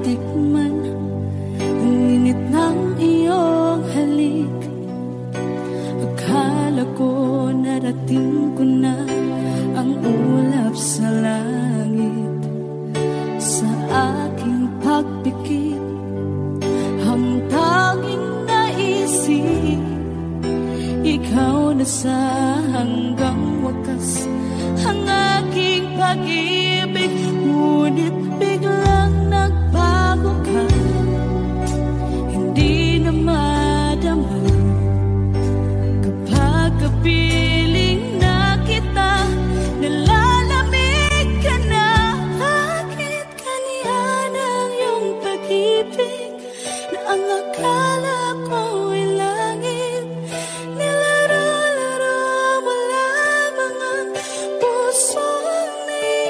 matikman ang init ng iyong halik. Akala ko narating ko na ang ulap sa langit. Sa aking pagpikit, ang tanging naisip, ikaw na sa hanggang wakas ang aking pag-ibig. Ngunit biglang nagbago ka, hindi na madama kapag kapiling na kita. Nalalamig ka na, bakit kaniyan ang iyong pag-ibig na ang akala ko ay langit. Nilaro-laro mo lamang ang pusong may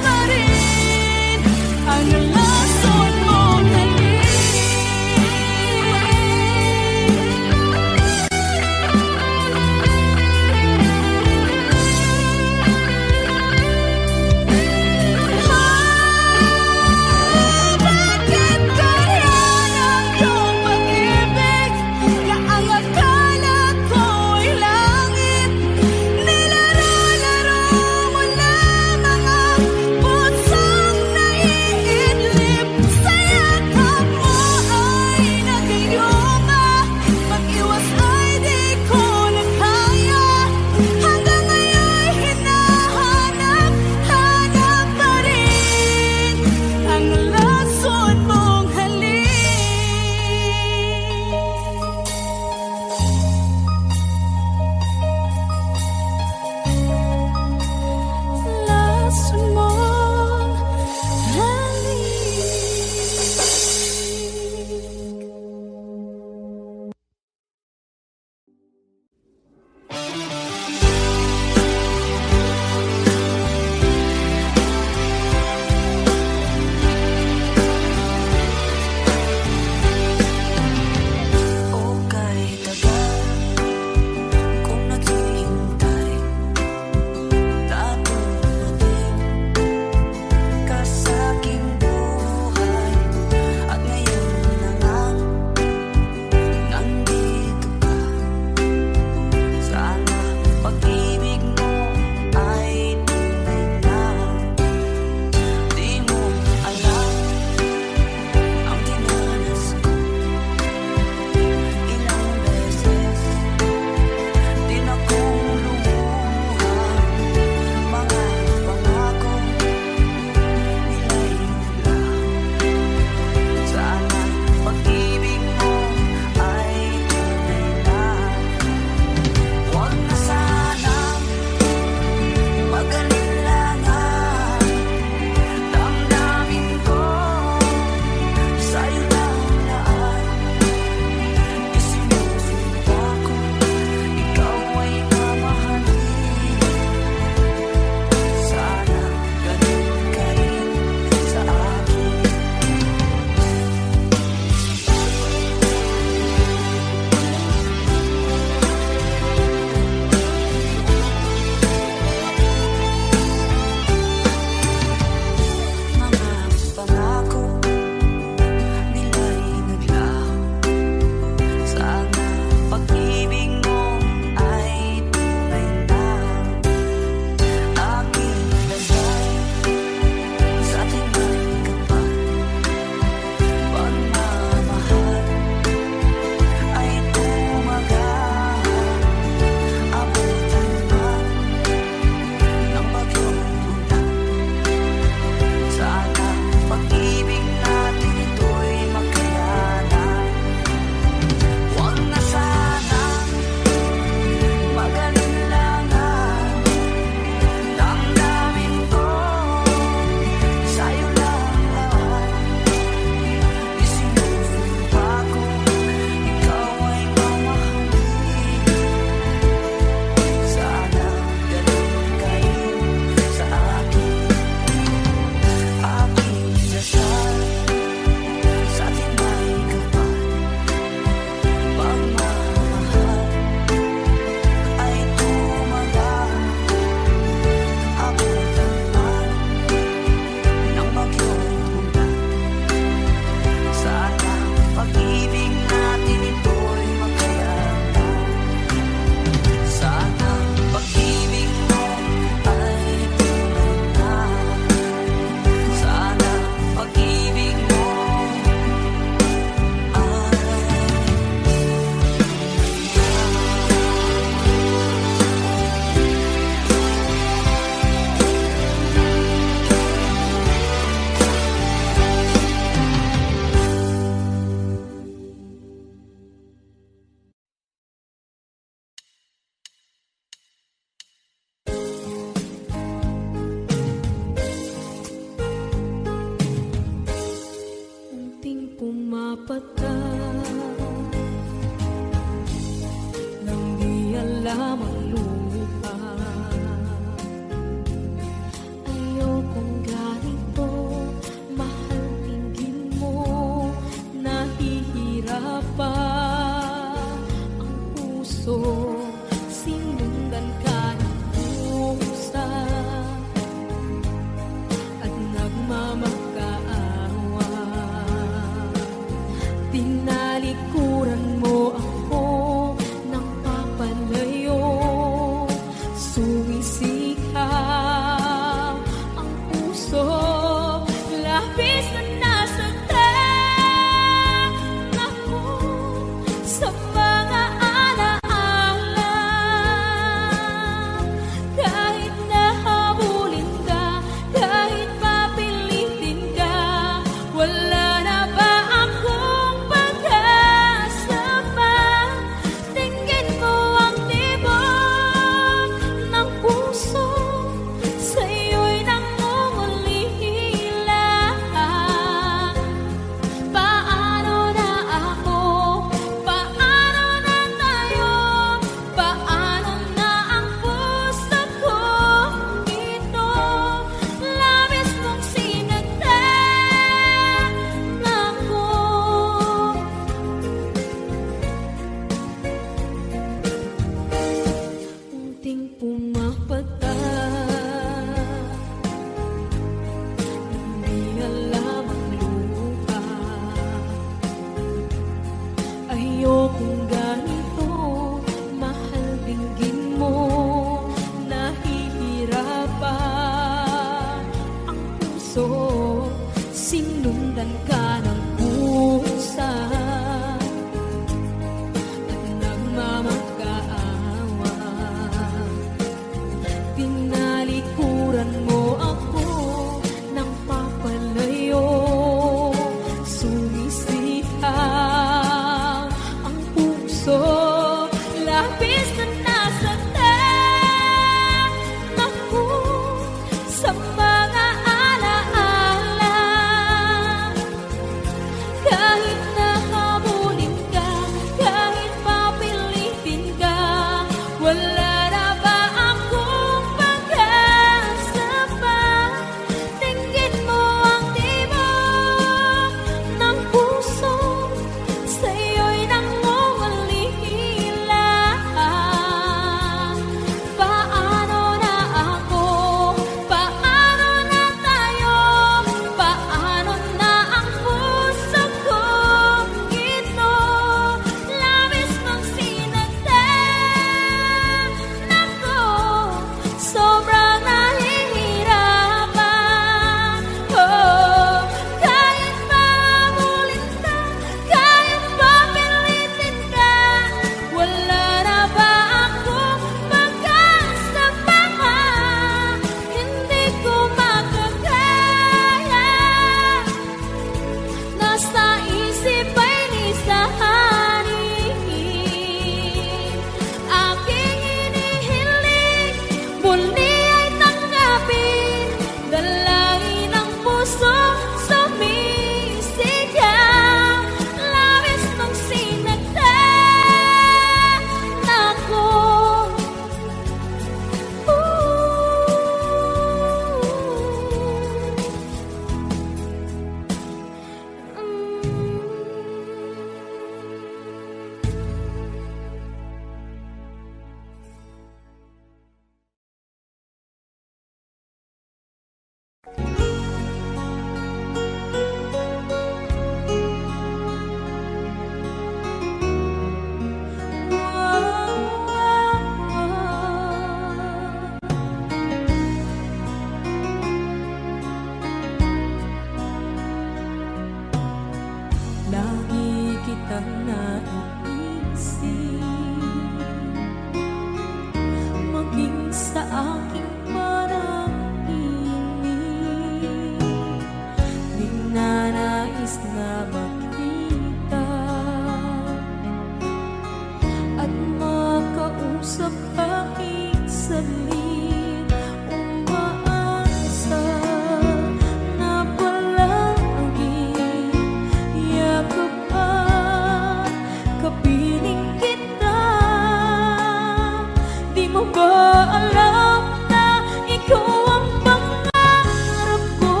ba alam na ikaw ang pangarap ko?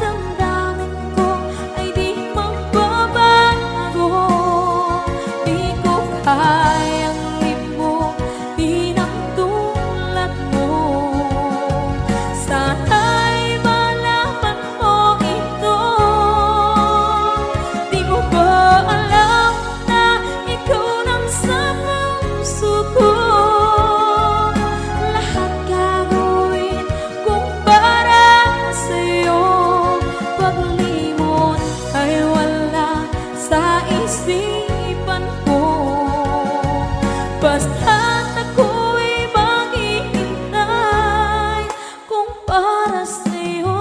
Damdamin ko ay di magbabago. Di ko kayang limutin ang tulad mo. Sana'y malaman mo ito. Di mo ba alam na ikaw nang sa puso ko? Lahat gagawin kung para sa'yo. Paglimot ay wala sa isipan ko. Basta't ako'y maghihintay kung para sa'yo.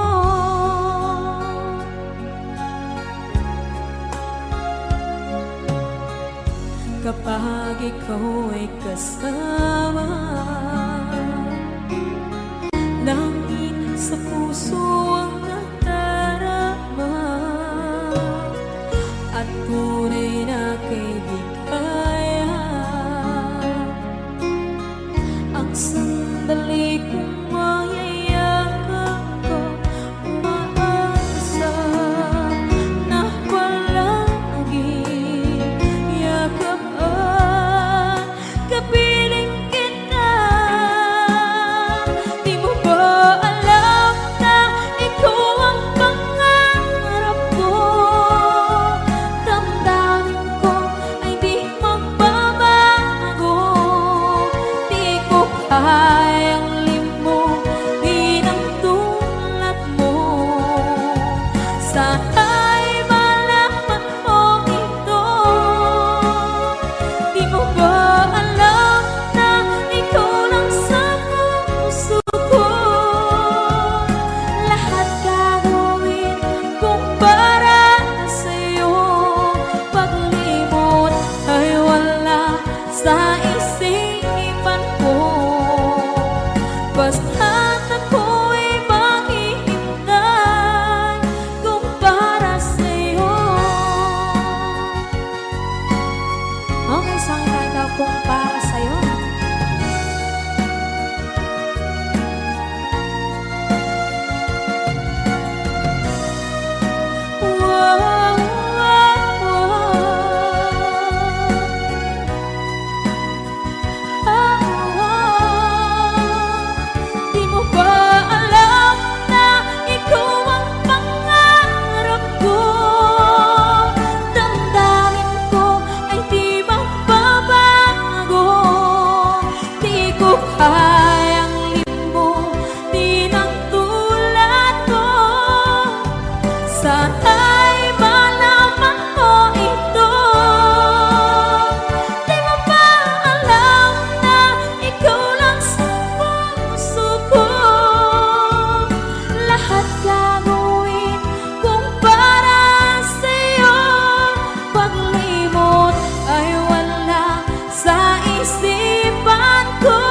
Kapag ikaw ay kasama, langit sa puso ang nadarama, at tunay na kaibigan. Ang sandali kong mayayakap ko, umaasa na palaging yakap at kapiling kita. Di mo ba alam na ikaw ang pangarap ko? Damdamin ko ay di magbabago. Di ko kayang limutin ang tulad mo. Sana'y malaman mo ito. Di mo ba alam na ikaw lang sa puso ko? Lahat gagawin kung para sa'yo. Paglimot ay wala sa isipan ko. Basta't ako'y maghihintay kung para sa'yo. Okay, saan tayo kung para sa'yo? Wow, wow, Di mo ba alam na ikaw ang pangarap ko? Damdamin ko ay di magbabago. Di ko kayang limutin ang tulad mo. Sana'y malaman mo ito. Di mo ba alam na ikaw lang sa puso ko? Lahat gagawin kung para sa'yo. Paglimot ay wala sa isipan ko.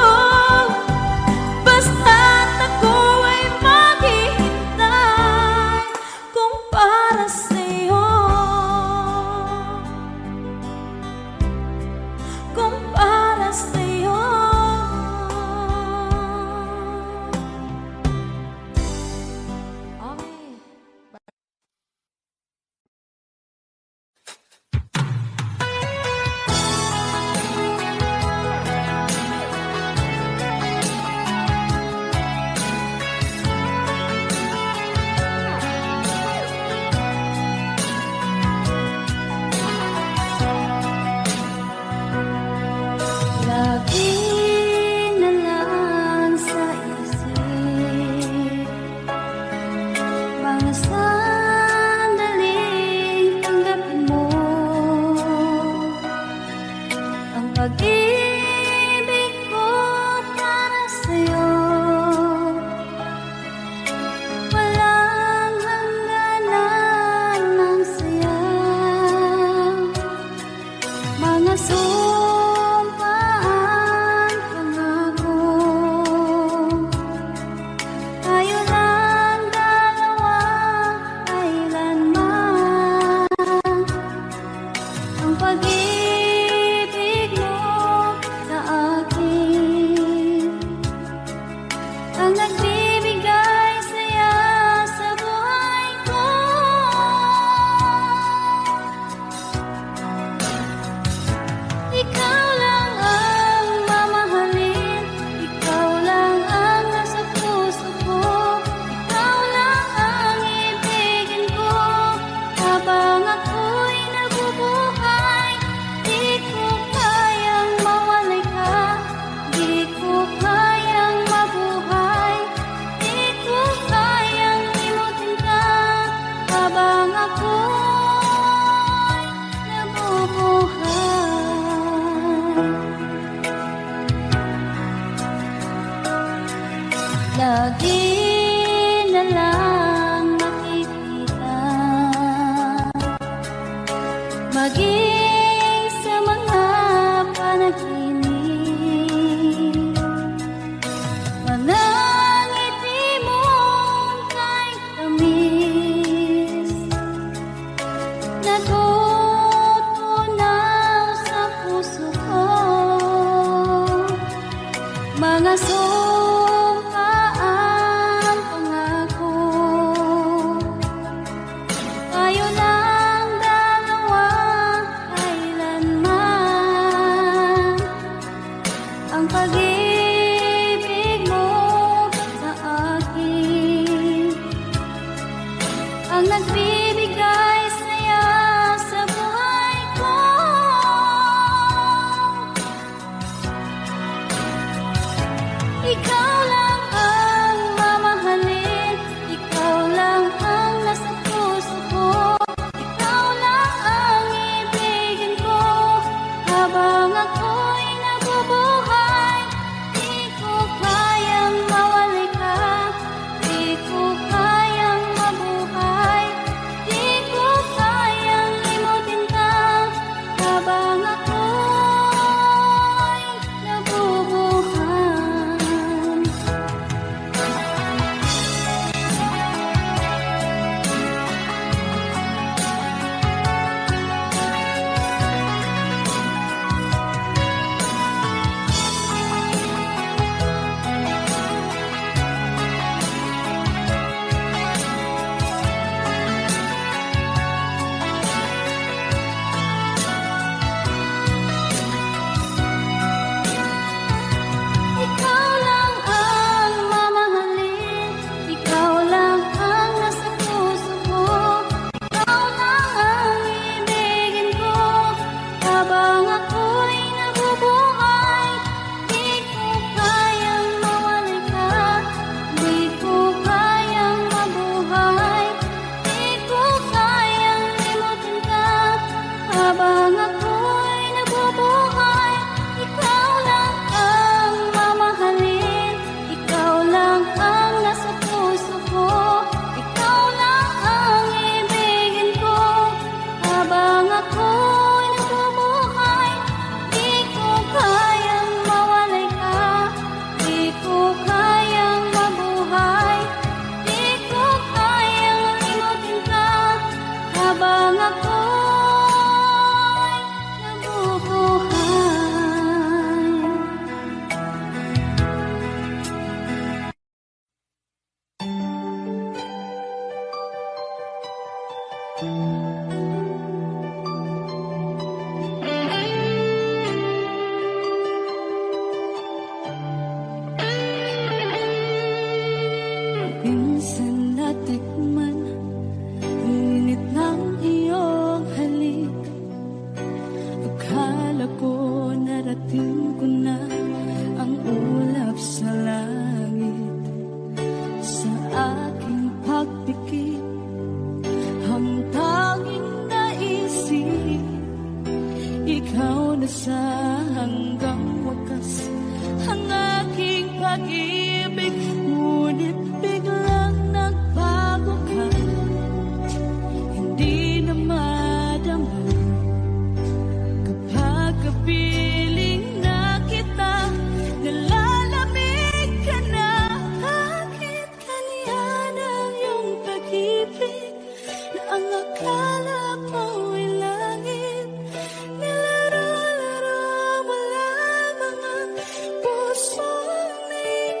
lagi na lang makikita, maging sa mga panaginip. Mga ngiti mo'y kay tamis, natutunaw sa puso ko. Mga sumpaang pangako, tayo lang dalawa kailanman. Ang pag-ibig mo sa akin ang nagbibigay saya sa buhay ko. Ikaw lang ang mamahalin, ikaw lang ang nasa puso ko, ikaw lang ang ibigin ko habang ako'y nabubuhay. Di ko kayang mawalay ka, di ko kayang mabuhay, di ko kayang limutin ka habang ako'y nabubuhay. Ikaw lang ang mamahalin, ikaw lang ang nasa puso ko, ikaw lang ang ibigin ko habang ako'y nabubuhay. Di ko kayang mawalay ka, di ko kayang mabuhay, di ko kayang limutin ka habang ako'y nabubuhay. Ikaw lang ang mamahalin, ikaw lang ang nasa puso ko, ikaw lang ang ibigin ko habang ako'y nabubuhay. Di ko kayang mawalay ka, di ko kayang mabuhay, di ko kayang limutin ka habang ako'y nabubuhay. Minsan natikman ang init ng iyong halik. Akala ko narating ko na ang ulap sa langit. Sa aking pagpikit, ang tanging naisip, ikaw na sa hanggang wakas ang aking pag-ibig. Ngunit biglang nagbago ka, hindi na madama kapag kapiling na kita, nalalamig ka na. Bakit ganyan ang iyong pag-ibig na ang akala ko'y langit? Nilaro-laro mo lamang ang pusong may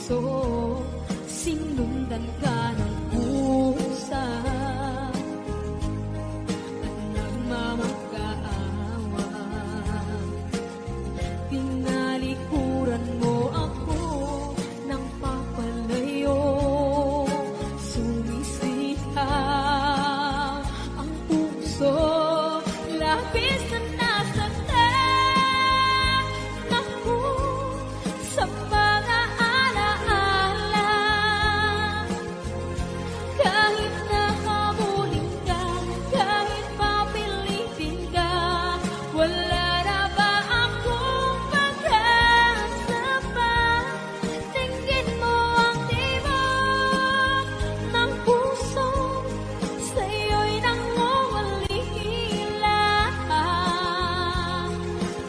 puso, sinundan ka ng pusa at nagmamakaawa. Tinalikuran mo ako ng papalayo, sumisihaw ang puso, labis na nasaktan ako sa mga alaala. Kahit nahabulin ka, kahit papilitin ka, wala na ba akong pag-asa pa? Tingin mo ang tibok ng puso, sa'yo'y nangungalila.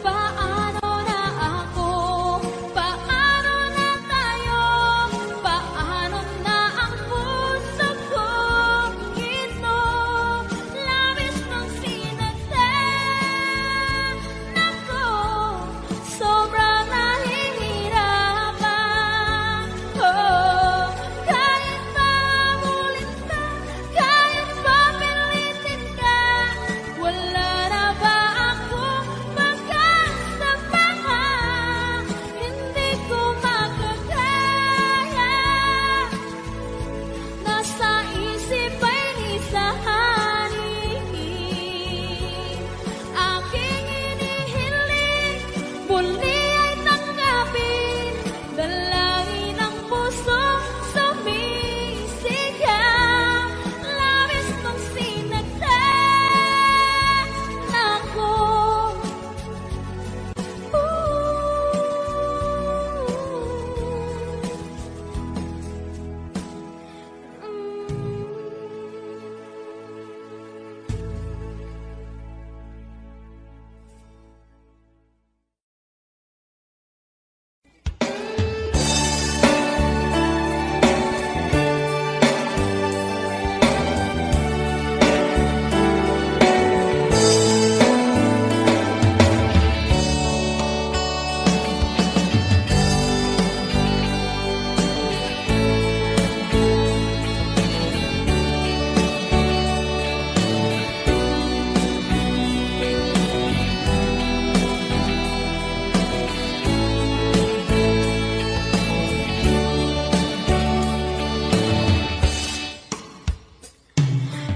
Paano na ako? Paano na tayo? Paano na ang puso kong ito? Labis mong sinaktan ako, sobrang nahihirapan. Oh, kahit mahabulin ka, kahit papilitin ka, wala na ba akong pag-asa pa? Hindi ko makakaya, nasa isip ay nisahanin. Aking inihiling, muli ay tanggapin, dalangin ng puso sumisigaw. Labis mong sinaktan ako.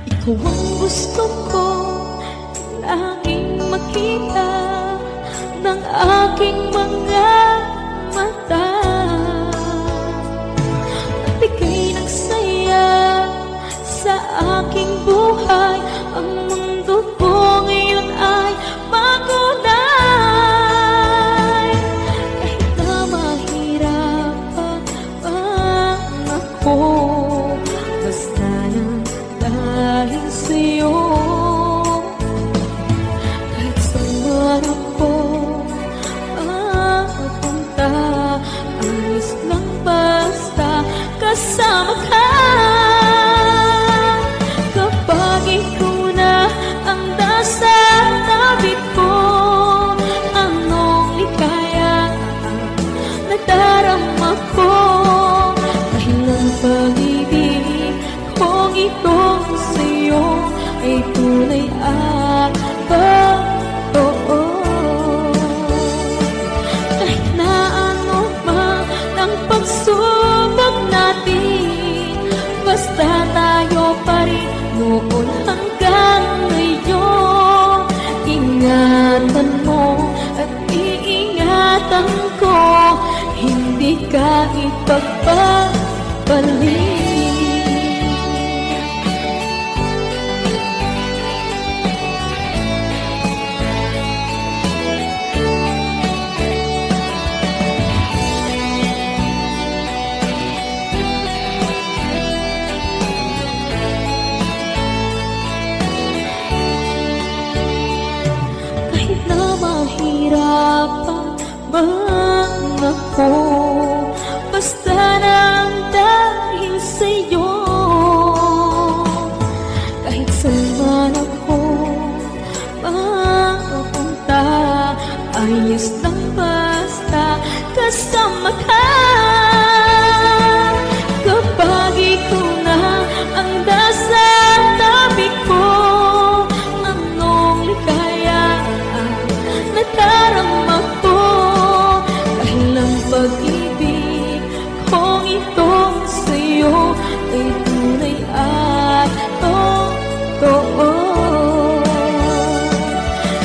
Ikaw ang gusto ko laging makita ng aking mga mata. Nagbigay ng saya sa aking buhay, ang mundo ko ngayon ay makulay. Kahit na mahirapan man ako, basta lang dahil sa'yo. Kahit saan man ako mapunta, ayos lang basta kasama ka. Kapag ikaw na ang nasa tabi ko, anong likaya nadarama ko? Dahil ang pag-ibig kong itong sa'yo ay tunay at totoo. Kahit na ano man ang pagsubok natin, basta tayo pa rin noon hanggang ngayon. Ingatan mo at iingatan ko, hindi ka ipagpapalik. Kahit na mahirapan man ako, basta lang dahil sa'yo. sa'yo ay tunay at totoo.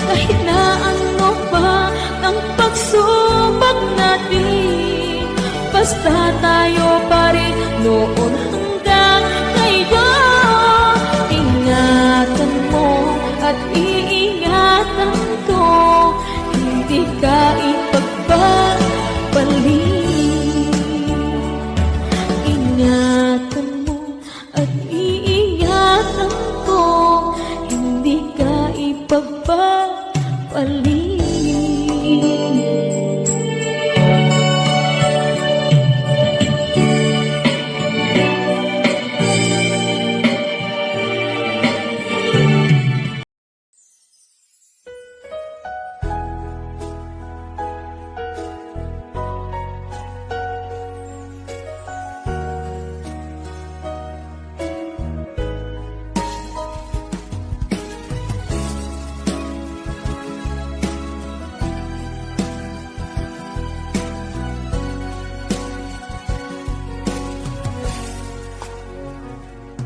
Kahit na ano pa ang pagsubok natin, basta tayo pa rin noon hanggang ngayon. Ingatan mo at iingatan ko, hindi ka ipagpapalit. Ingatan mo at iingatan ko, hindi ka ipagpapalit.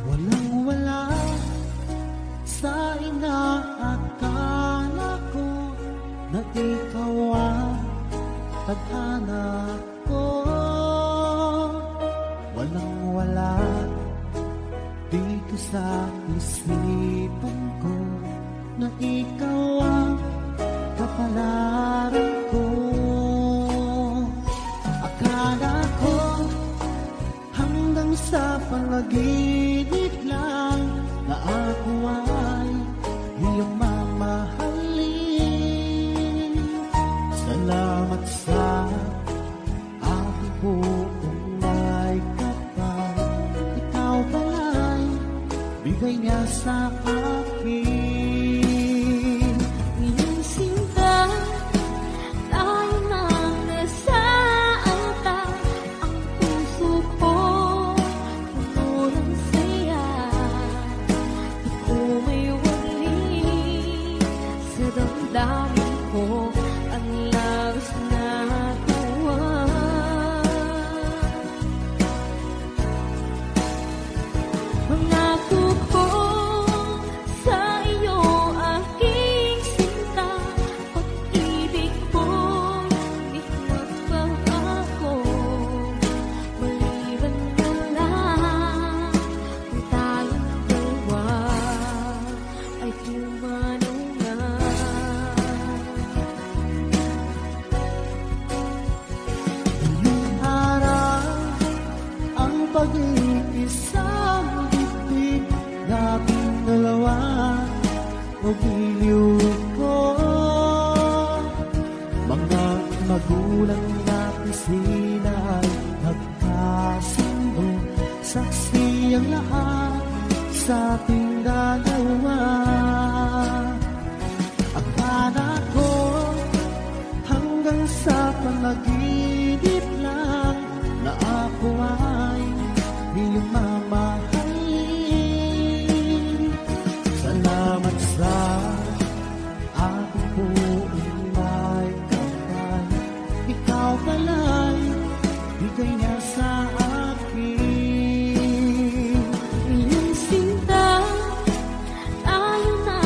Walang-wala sa inaakala ko na ikaw ang tadhana ko. Walang-wala dito sa isipan ko na ikaw ang kapalaran ko. Akala ko hanggang sa panaginip lang na ako ay iyong mamahalin. Salamat sa aking buong may kapal. Ikaw pala'y bigay niya sa akin. Ngayong sinta, tayo nang nasa altar. Ang puso ko puno ng saya. Di ko may wali sa damdamin ko ang labis na tuwa. Pangako ko sa iyo, aking sinta, pag-ibig ko'y di magbabago. Maliban na lang kung tayong dalawa ay pumanaw na. Ngayong araw ang pag-iisang bibig nating dalawa magiliw ko. Mga magulang natin sila ay nagkasundo, saksi ang lahat sa ating dalawa. Akala ko hanggang sa panaginip lang na ako ay iyong mamahalin. Salamat sa aking buong may kapal. Ikaw pala'y bigay niya sa akin. Ngayong sinta, tayo na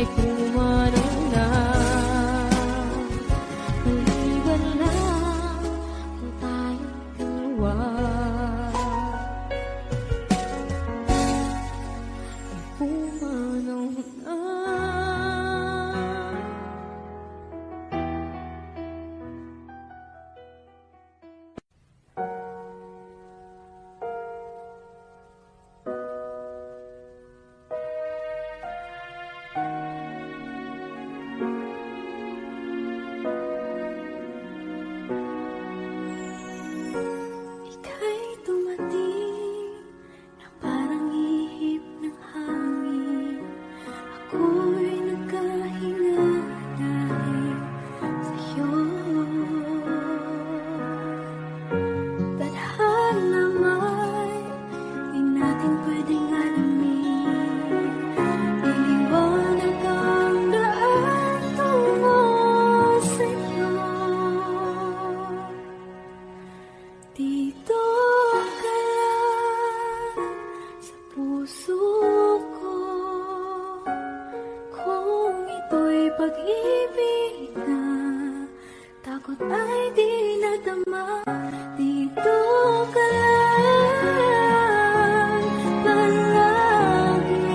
ay pumanaw na. Maliban lang ang tayong dalawa, ay pumanaw na. Ika'y dumating na parang ihip ng hangin. Ako'y nagkahinga dahil sa'yo. Tadhana may di natin pwedeng alamin. Iliwanag ang daan tungo sa'yo. Dito ka lang sa puso ko. Kung ito'y pag-ibig na, takot ay di nadama. Dito ka lang palagi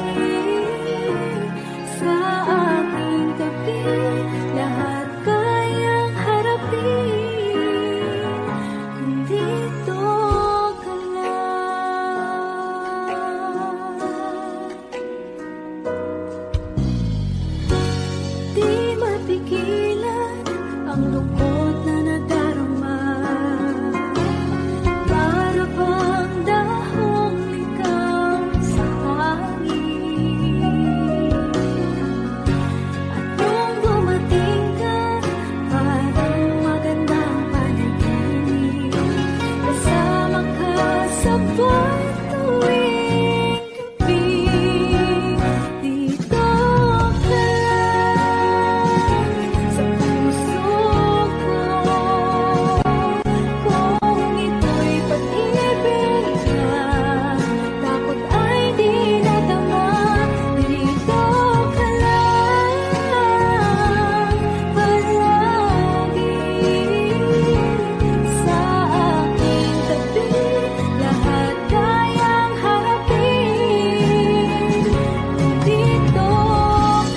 sa aking tabi. Lahat kayang harapin kung dito ka lang. Di mapigilan ang lungkot na nadarama. Para bang dahong likaw sa hangin. At nung dumating ka, parang magandang panaginip. Kasama ka sa bawat tuwing gabi. Dito ka lang sa puso ko. Kung ito'y pag-ibig na, takot ay di nadama. Dito ka lang palagi sa aking tabi. Lahat kayang harapin kung dito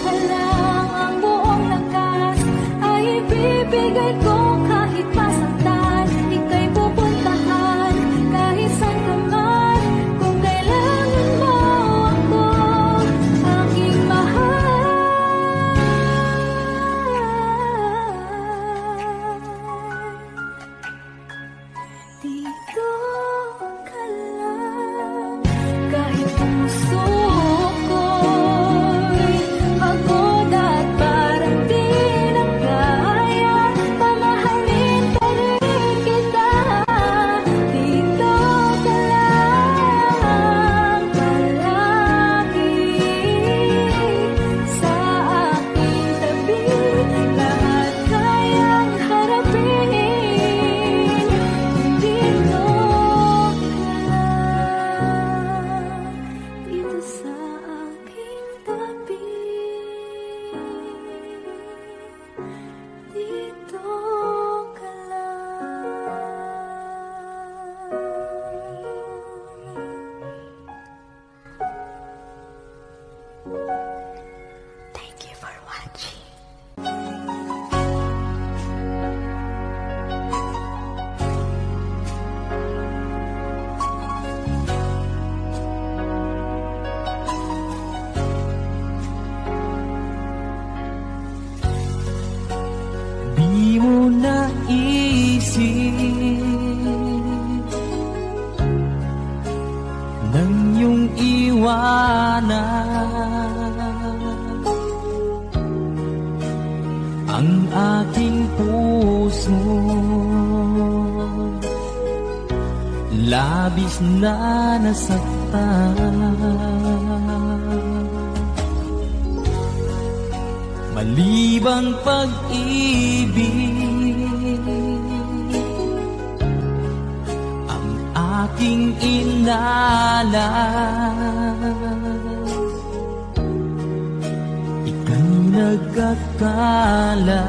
ka lang. Ang buong lakas ay ibibigay ko kahit masaktan. Ika'y pupuntahan kahit saan ka man. Kung kailangan mo ako, aking mahal. Dito ka lang kahit puso ko'y pagod at parang di na kaya. Mamahalin pa rin kita. Dito ka lang palagi sa aking tabi. Lahat kayang harapin kung dito ka lang. Dito sa aking tabi. Dito ka lang. Thank you for watching. Di mo naisip nang iyong iwanan ang aking puso. Labis na nasaktan. Malibang pag-ibig ang aking inalay. ika'y nagkakala.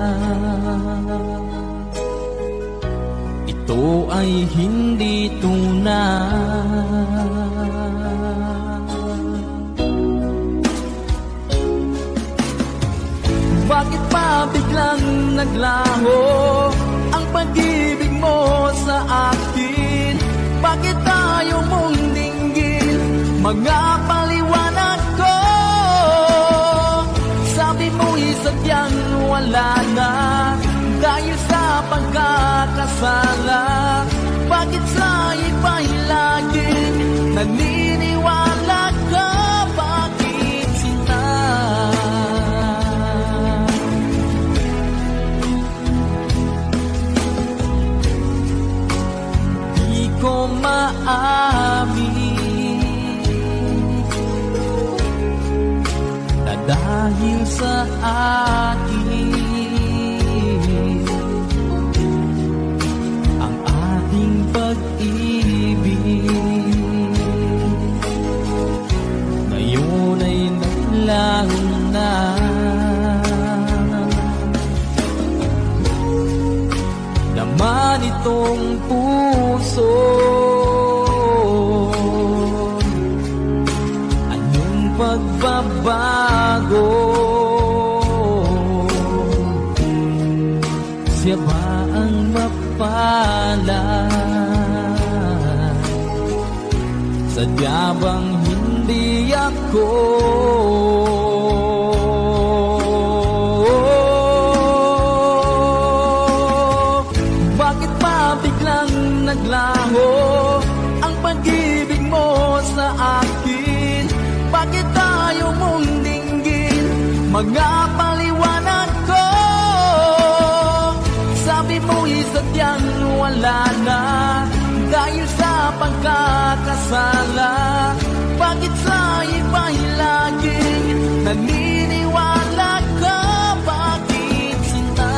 Ito ay hindi tunay. Bakit pa biglang naglaho ang pag-ibig mo sa akin? Bakit tayo mong dinggin mga paliwanag ko? Sabi mo'y sadyang wala na dahil sa pagkakasala. Bakit sa iba'y laging naniniwala ka? Bakit sinta? Di ko maamin na dahil sa akin ang ating pag-ibig ngayon ay naglaho na. Naman itong puso, anong pagbabago? Siya ba ang mapalad? Sadya bang hindi ako? Bakit pa biglang naglaho ang pag-ibig mo sa akin? Bakit tayo mong dinggin mga paliwanag ko? Sabi mo'y sadyang wala na dahil sa pagkakasala. Bakit sa iba'y laging naniniwala ka? Bakit sinta?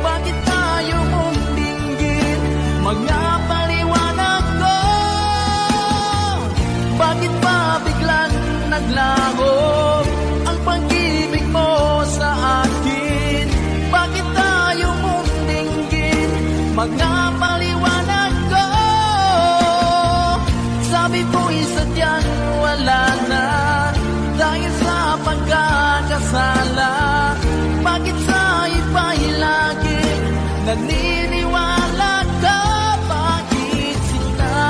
Bakit tayo mong dinggin mga paliwanag ko? Bakit pa biglang naglaho ang pag-ibig mo sa akin? Bakit tayo mong dinggin mga paliwanag ko? Sabi ko'y sadyang wala na dahil sa pagkakasala. Bakit sa iba'y laging naniniwala ka? Bakit sinta?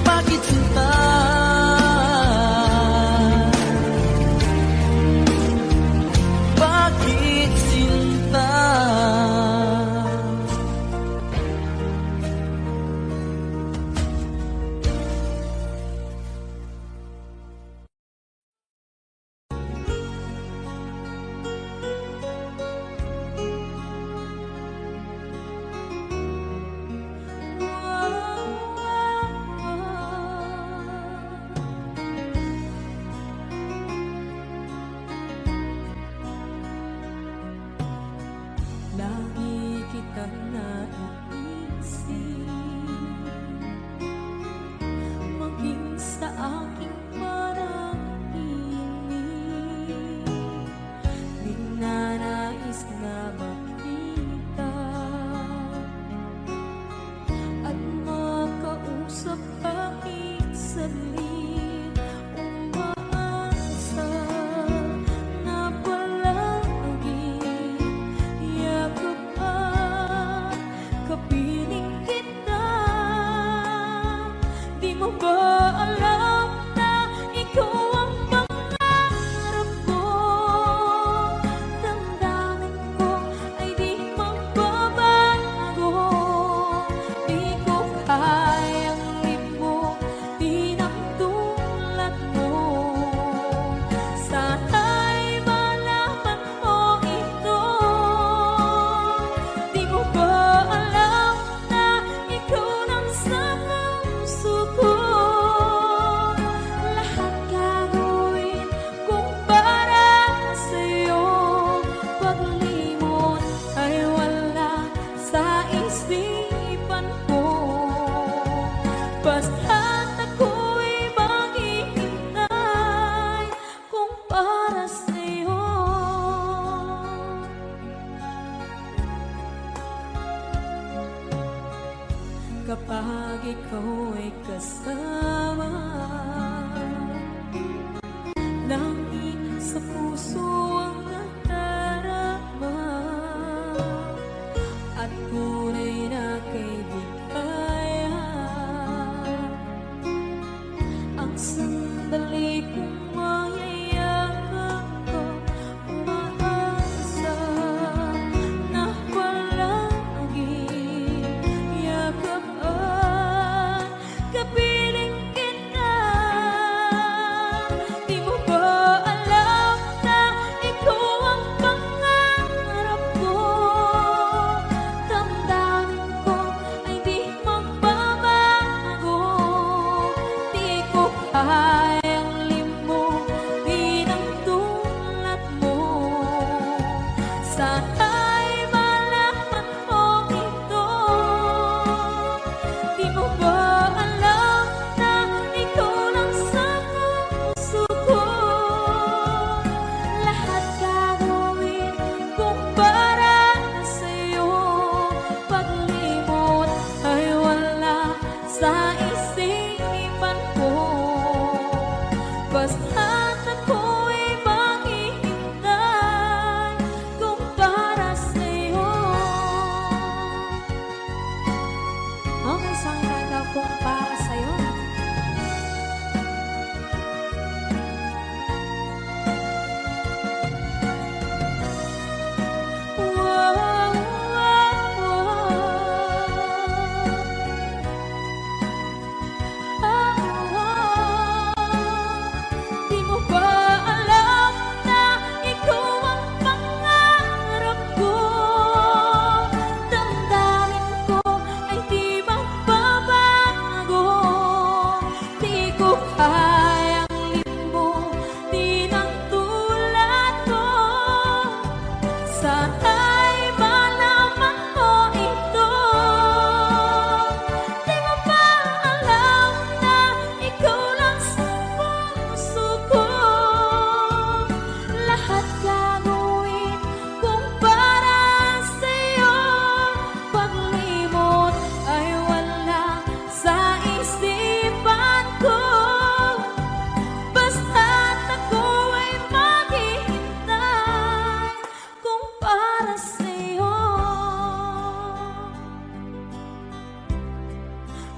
Bakit sinta? Bakit sinta? Lagi kitang naiisip, maging sa aking parang inig. Di na nais na makita at makausap kahit saglit. Umaasa na palagi yakap at kapag ikaw ay kasama. Langit sa puso ang nadarama, at tunay na kaibigan. Ang sandali kong mayayakap ko, umaasa na palagi yakapan, kapiling kita. Di mo ba alam na ikaw ang pangarap ko? Damdamin ko ay di magbabago. Di ko kayang limutin ang tulad mo. Sana'y malaman mo ito. Di mo ba alam na ikaw lang sa puso ko? Lahat gagawin kung para sa'yo. Paglimot ay wala sa isipan ko. Basta't ako'y maghihintay kung para sa'yo. Okay, saan daw kung para sa'yo? Wow, wow, wow. Di mo ba alam na ikaw ang pangarap ko? Damdamin ko ay di magbabago. Di ko kayang limutin ang tulad ko. Sana'y malaman mo ito. Di mo ba alam na ikaw lang sa puso ko? Lahat gagawin kung para sa'yo. Paglimot ay wala sa isipan ko. Basta't ako ay maghihintay kung para sa'yo.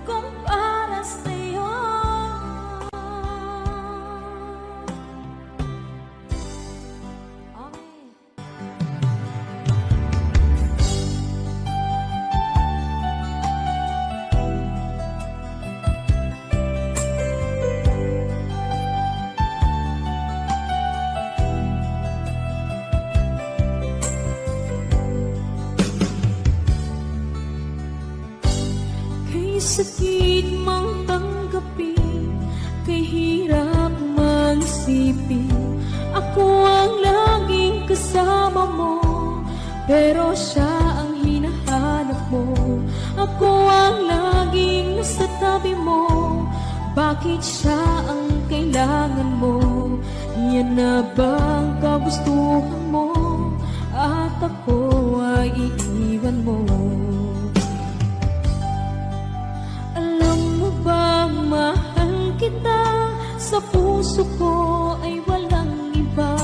Kung para sa'yo. Okay. Kay sakit mang tanggapin, kay hirap mang isipin, ako ang laging kasama mo, pero siya ang hinahanap mo. Ako ang laging nasa tabi mo, bakit siya ang kailangan mo? Yan na bang kagustuhan mo, at ako ay iiwan mo? Alam mo bang mahal kita? Sa puso ko ay walang iba.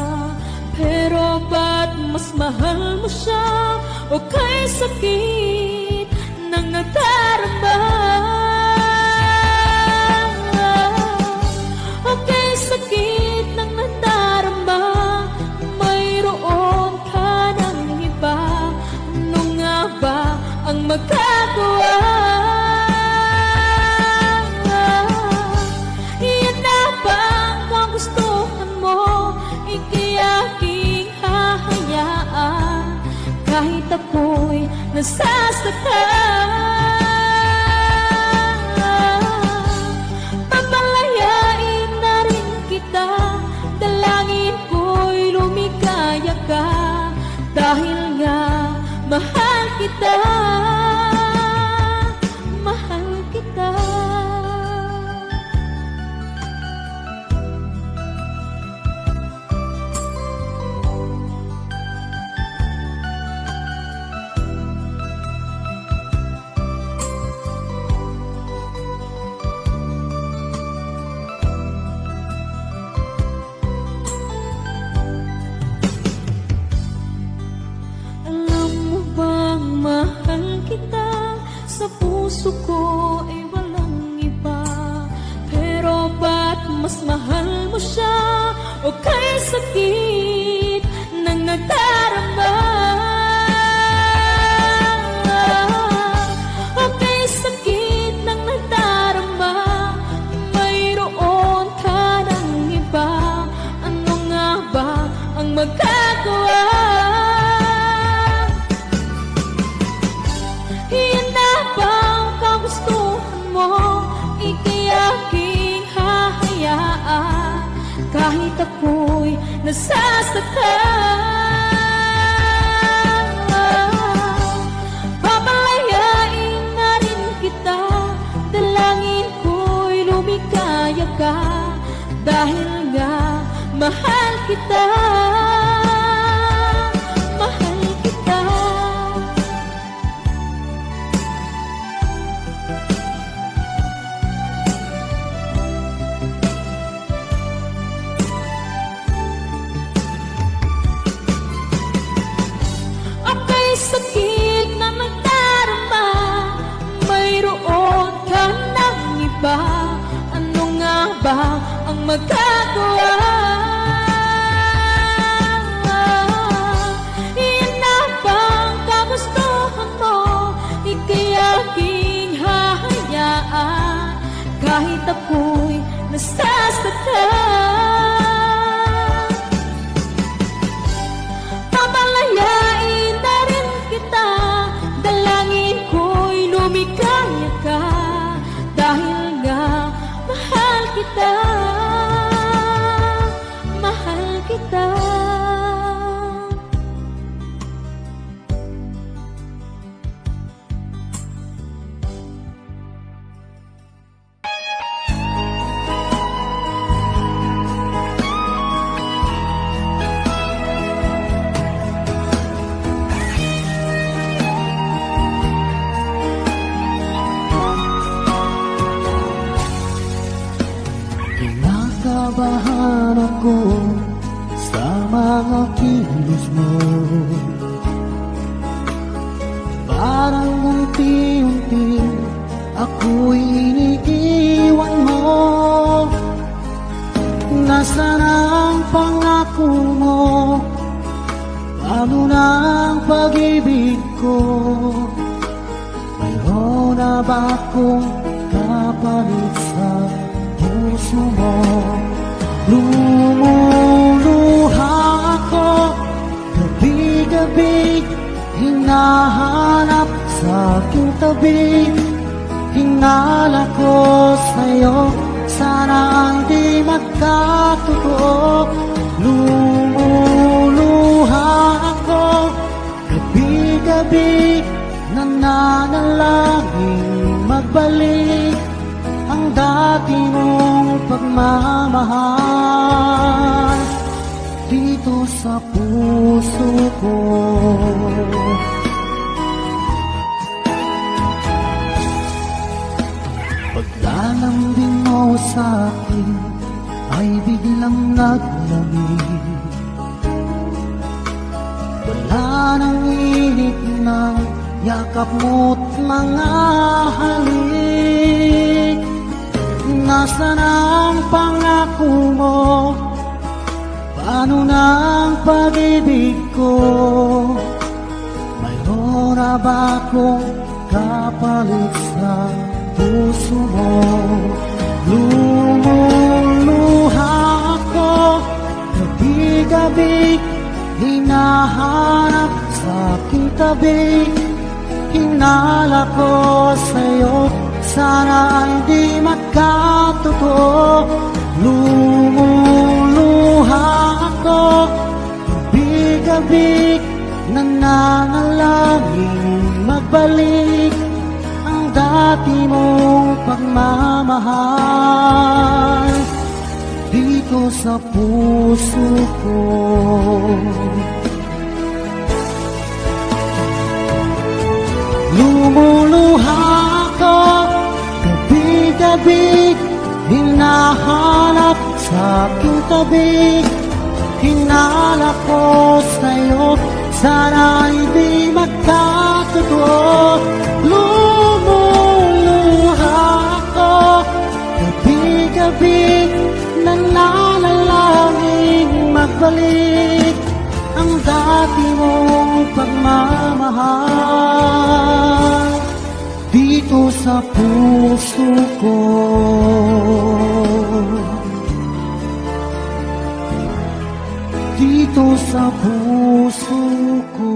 Pero ba't mas mahal mo siya? O kay sakit ng nadarama? O kay sakit ng nadarama, mayroon ka ng iba. Ano nga ba ang magagawa? Yan na ba ang kagustuhan mo? Ika'y aking hahayaan, kahit ako'y nasasaktan. Papalayain na rin kita, dalangin ko'y lumikaya ka, dahil nga mahal kita. Mahal kita. mahal kita. Sa puso ko ay walang iba. Pero ba't mas mahal mo siya? O kay sakit ng nadarama? O kay sakit ng nadarama? Mayroon ka ng iba. Ano nga ba ang magagawa? Iyan na ba ang kagustuhan mo? Ika'y aking hahayaan kahit ako'y nasasaktan. Papalayain na rin kita, dalangin ko'y lumikaya ka, dahil nga mahal kita. Mahal kita. Aka'y sakit na magdarama, mayroon ka ng iba. Ano nga ba ang magagawa? Iyan na ba ang kagustuhan mo? Ika'y aking hahayaan kahit ako'y nasasaktan. Pamalayain na rin kita, dalangin ko'y lumikaya ka, dahil nga mahal kita. Mahal kita. Kinakabahan ako sa mga kilos mo. Parang unti-unti ako'y iniiwan mo. Nasaan ang pangako mo? Paano na ang pag-ibig ko? Mayroon na ba akong kapalit sa puso mo? Lumuluha ako, gabi-gabi, hinahanap sa aking tabi. Hinala ko sa'yo, sana hindi magkatotoo. Lumuluha ako, gabi-gabi, nananalangin magbalik ang dati mong pagmamahal dito sa puso ko. Paglalambing mo sa akin ay biglang naglamig. Wala nang init ng yakap mo't mga halik. Nasaan ang pangako mo? Paano na ang pag-ibig ko? Mayroon na ba akong kapalit sa puso mo? Lumuluha ako, gabi-gabi, hinahanap sa aking tabi. Hinala ko sa'yo, sana hindi magkatotoo. Lumuluha ako, gabi-gabi, nananalangin magbalik ang dati mong pagmamahal dito sa puso ko. Lumuluha ako, gabi-gabi, hinahanap sa aking tabi. Hinala ko sa'yo, sana hindi magkatotoo. ibalik ang dati mong pagmamahal dito sa puso ko. Dito sa puso ko.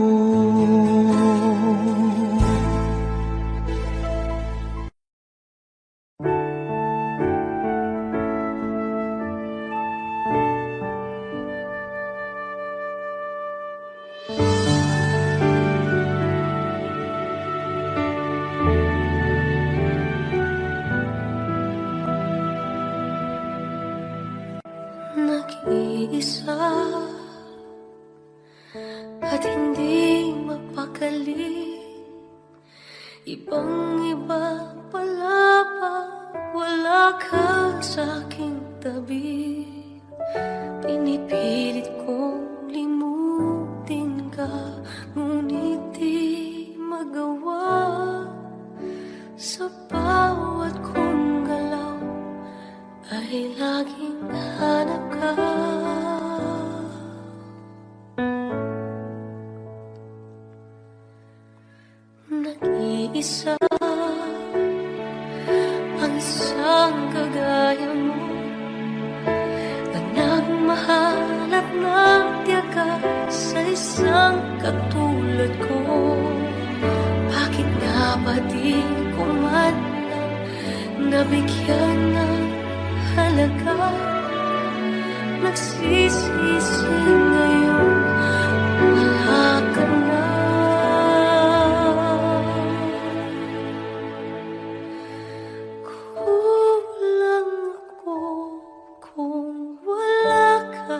Nag-iisa at hindi mapakali, ibang-iba pala pag wala ka sa aking tabi. Pinipilit kong limutin ka, ngunit di magawa. Sa bawat kong galaw ay laging hanap ka. Nag-iisa ang isang kagaya mo na nagmahal at nagtiyaga sa isang katulad ko. Bakit nga ba di ko man lang nabigyan ng halaga? Nagsisisi ngayon, wala ka na. Kulang ako kung wala ka.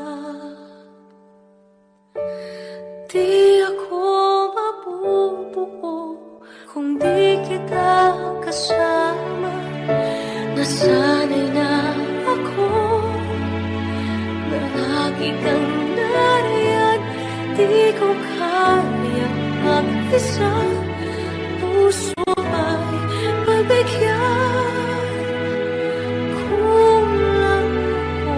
Di ako mabubuo kung di kita kasama. Nasanay na ako na lagi kang nariyan. Di ko kaya mag-isa, puso ay pagbigyan. Kulang ako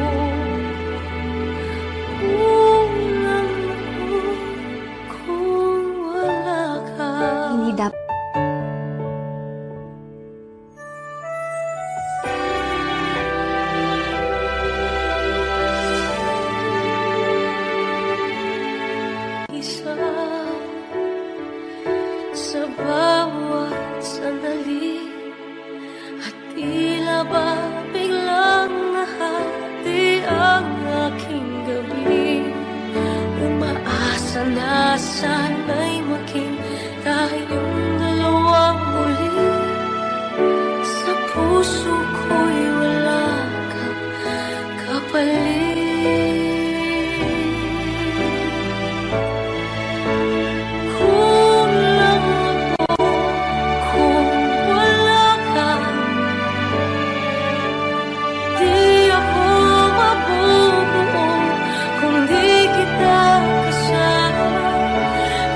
kung wala ka. Hindi dapat isa sa bawat sandali, at tila ba biglang nahati ang aking gabi. Umaasa na sana'y maging tayong dalawang muli. Sa puso ko'y wala kang kapalit.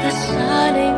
Nasanay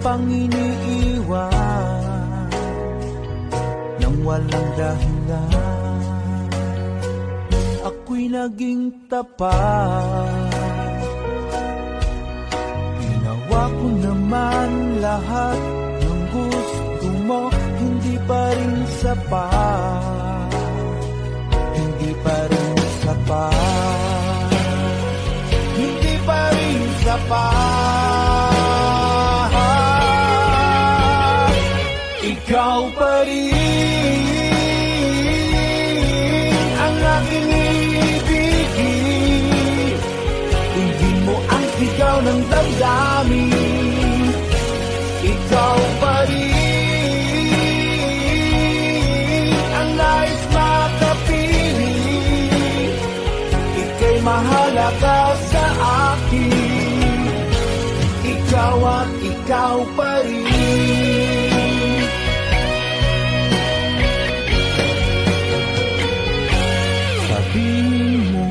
pang iniiwan nang walang dahilan. Ako'y naging tapat, ginawa ko naman lahat ng gusto mo. Hindi pa rin sapat, hindi pa rin sapat, hindi pa rin sapat. Ikaw pa rin ang aking ibigin. Hindi mo ang sigaw ng damdamin. Ikaw pa rin ang nais makapiling. Ika'y mahalaga sa akin. Ikaw at ikaw pa rin. Sabihin mo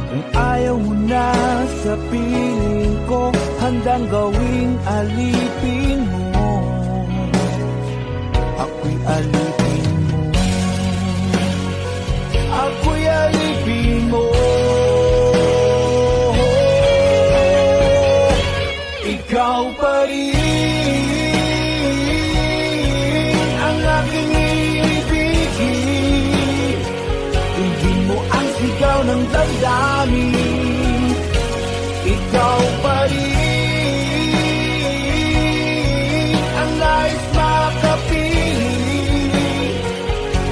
kung ayaw mo na sa piling ko, handang gawing alipin mo. Ako'y alipin mo, ako'y alipin mo. Ikaw pa rin ang aking ibigin. Hindi mo ang sigaw ng damdamin. Ikaw pa rin ang nais makapiling.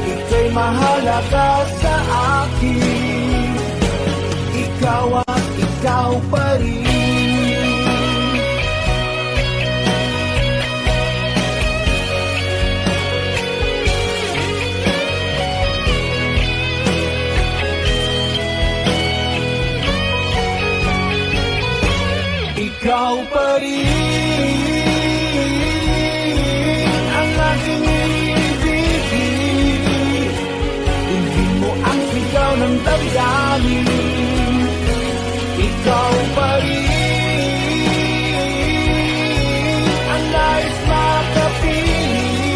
Ika'y mahalaga sa akin. Ikaw at ikaw pa rin. Ikaw pa rin ang aking ibigin. Hindi mo ang sigaw ng damdamin. Ikaw pa rin ang nais makapiling.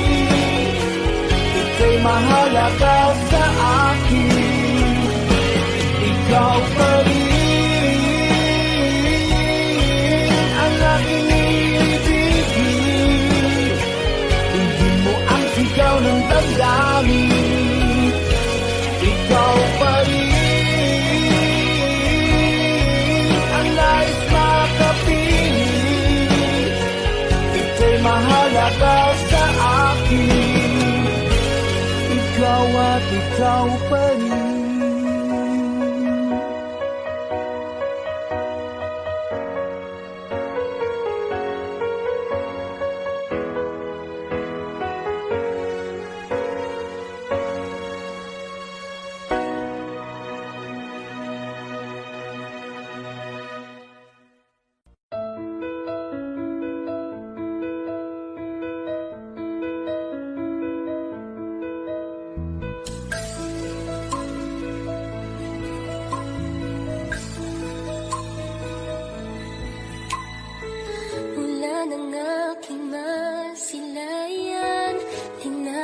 Ika'y mahalaga sa akin. Ikaw pa rin ikaw ng damdamin. Ikaw pa rin ang nais makapiling. Ika'y mahalaga sa akin. Ikaw at ikaw pa rin.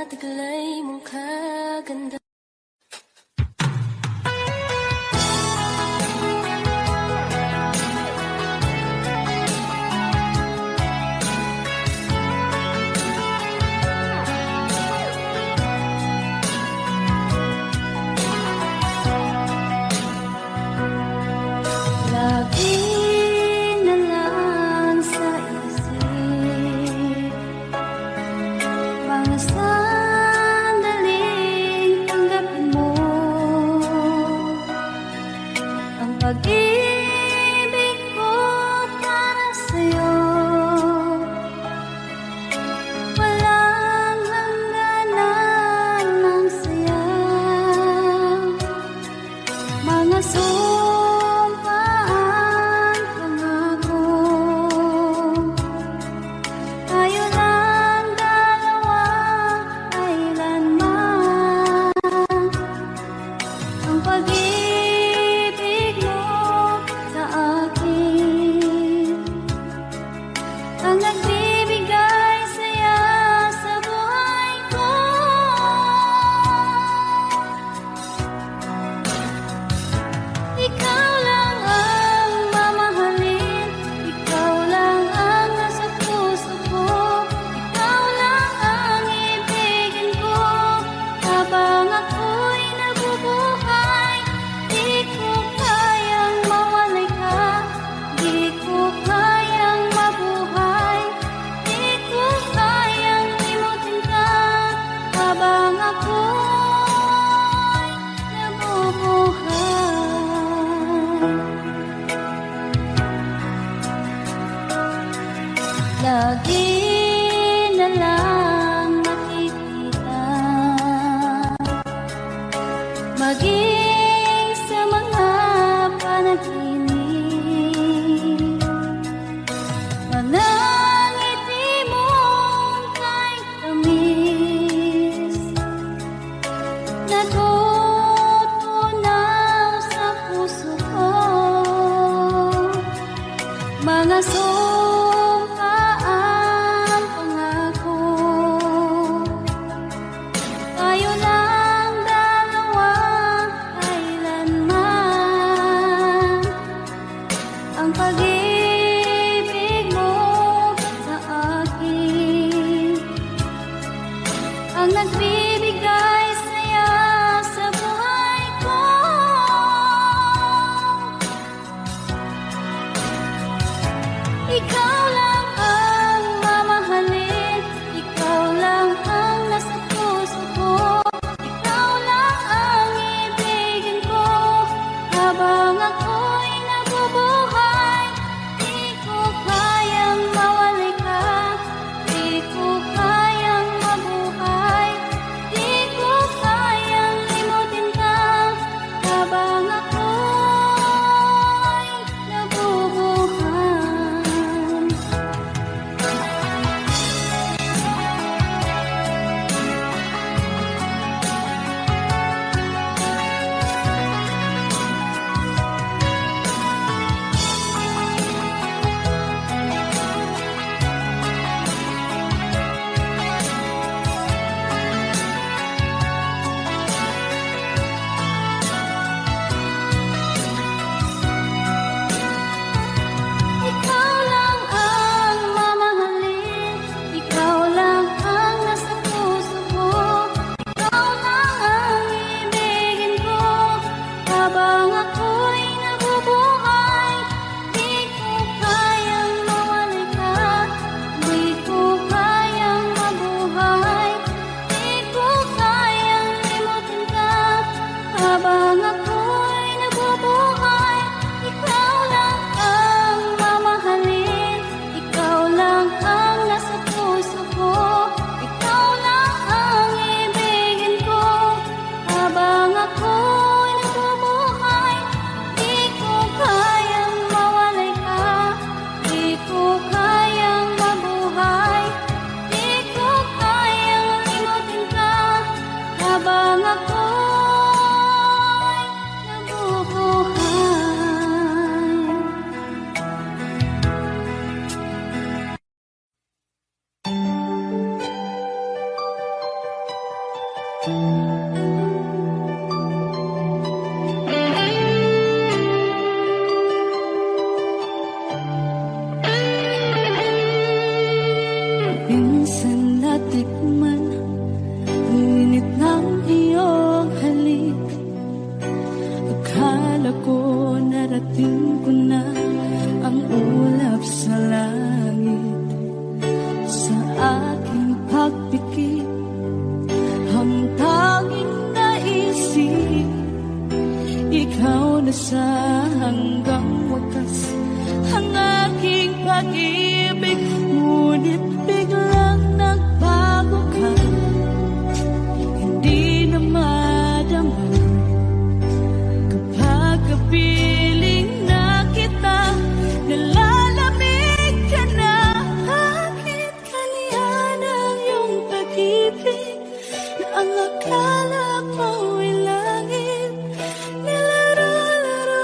Taglay mong kaganda. Lagi na lang sa isip, mga ang nagbibigay saya sa buhay ko. Ikaw lang ang mamahalin, ikaw lang ang nasa puso ko, ikaw lang ang ibigin ko. Habang ako'y nabubuhay, di ko kayang mawalay ka, di ko kayang mabuhay, di ko kayang limutin ka. Habang ako'y nabubuhay, lagi na lang makikita, maging sa mga panaginip, panangiti mong kay tamis, natutunaw sa puso ko. Mga sumpaang pangako, tayo lang dalawa kailanman. Ang pag-ibig mo sa akin, ang nagbibigay saya sa buhay ko. Ikaw lang ang mamahalin, ikaw lang ang nasa puso ko, ikaw lang ang ibigin ko. Habang ako'y nabubuhay, di ko kayang mawalay ka, di ko kayang mabuhay, di ko kayang limutin ka. Habang ako'y nabubuhay. Ikaw lang ang mamahalin, ikaw lang ang nasa puso ko, ikaw lang ang ibigin ko. Habang ako'y nabubuhay, di ko kayang mawalay ka, di ko kayang mabuhay, di ko kayang limutin ka. Habang ako'y nabubuhay, ikaw lang ang mamahalin, ikaw lang ang nasa puso ko, ikaw lang ang ibigin ko. Habang ako'y nabubuhay, di ko kayang mawalay ka, di ko kayang mabuhay, di ko kayang limutin ka. Habang ako'y nabubuhay. Minsan natikman ang init ng iyong halik, akala ko narating ko na ang ulap sa langit. Sa aking pagpikit, ang tanging naisip, ikaw na sa hanggang wakas ang aking pag-ibig. Ngunit biglang nagbago ka, hindi na madama kapag kapiling na kita, nalalamig ka na. Bakit kaniyan ang iyong pag-ibig na ang akala ko'y langit? Nilaro-laro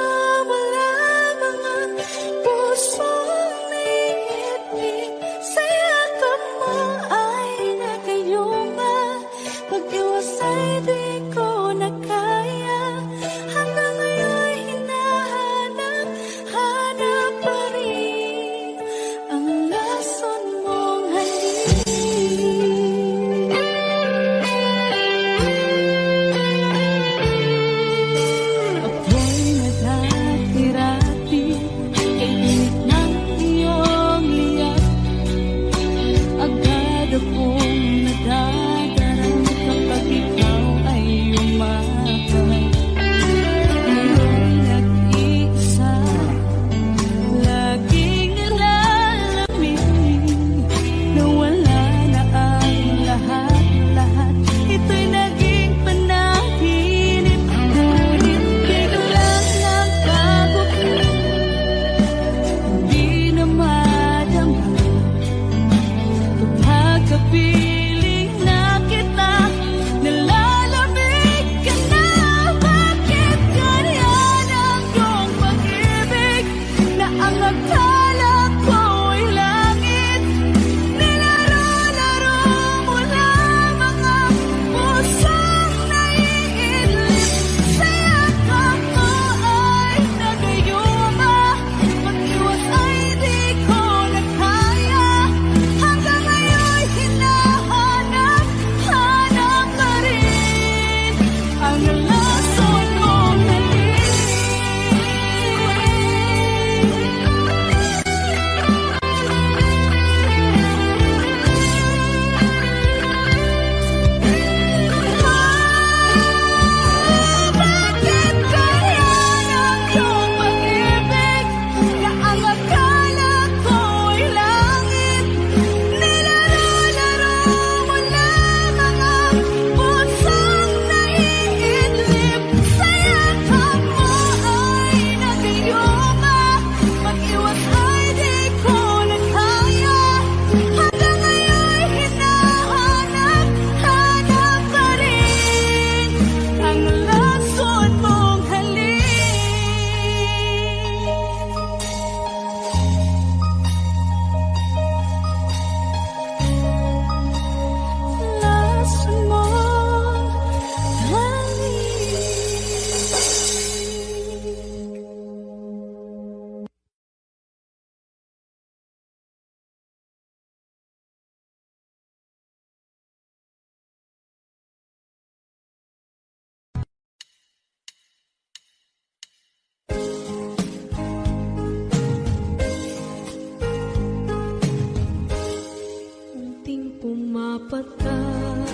pumapatak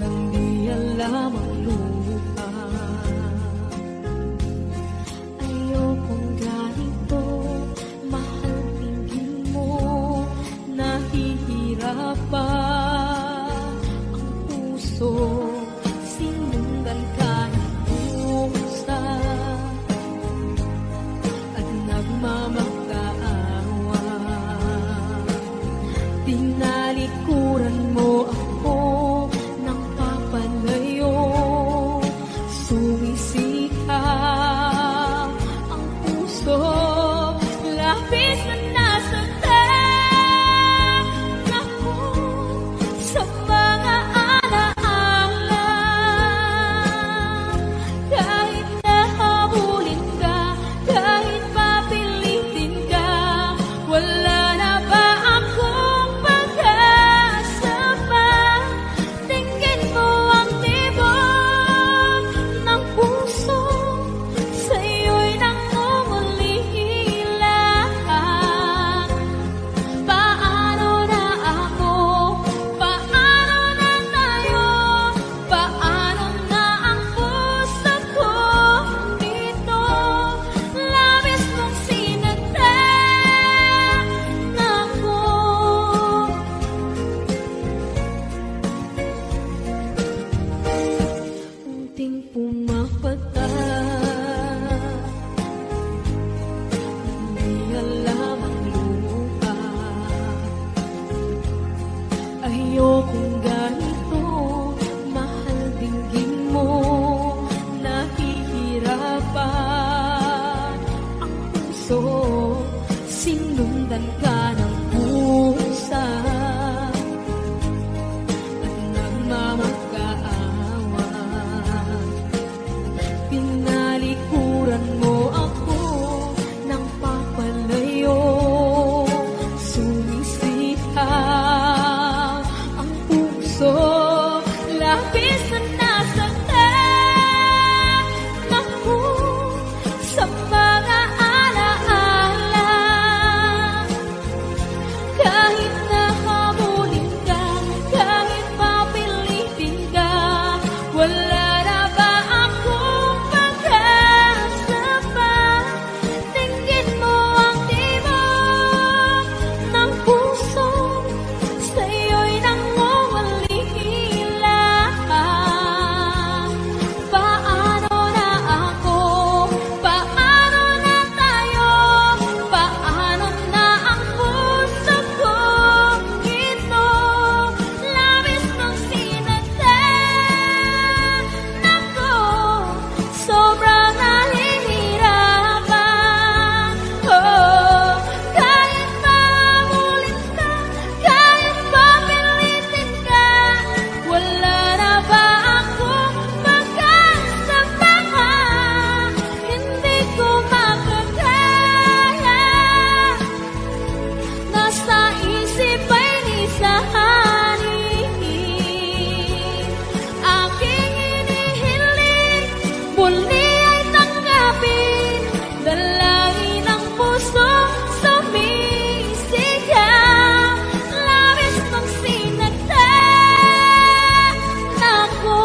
nang di alam ang lupa. Ayokong ganito, mahal, tingin mo, nahihirapan ang puso, sinundan ka ng pusa at nagmamakaawa. Tinalikuran mo ako ng papalayo, sumisikap ang puso, labis na nasaktan ako sa mga alaala. Kahit nahabulin ka, kahit papilitin ka, wala na ba akong pag-asa pa? Tingin mo ang tibok ng puso, sa'yo'y nangungulila. Paano na ako? Paano na tayo? Paano na ang puso ko dito? Labis mong sinaktan ako. Unting pumapatak, hindi alam ang lupa. Ayokong ganito, mahal, dinggin mo, nahihirapan ang puso, sinundan ka ng pusa at nagmamakaawa. Pinalikuran mo ako ng papalayo, sumisikap ang puso, labis na nasaktan ako sa mga alaala. Kahit nahabulin ka, kahit papilitin ka, wala na ba akong pag-asa pa? Tingin mo ang tibok ng puso, sa'yo'y nangungulila. Paano na ako? Paano na tayo? Paano na ang puso ko ito? Labis mong sinaktan ako, sobrang nahihirapan. Oh, kahit mahabulin ka, kahit papilitin ka, wala na ba akong pag-asa pa? Hindi ko makakaya, nasa isip ay nisahanin. Aking inihiling, muli ay tanggapin, dalangin ang puso, sumisigaw. Labis mong sinaktan ako.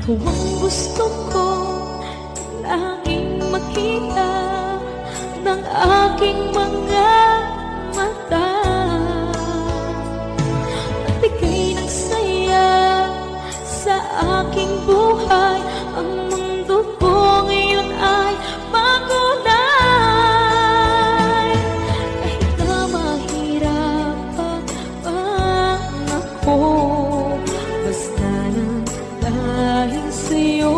Ikaw ang gusto ko laging makita ng aking mga mata. At ika'y nagsaya sa aking buhay. Ang mundo ko ngayon ay makulay. Kahit na mahirapan ako, basta nang dahil sa'yo.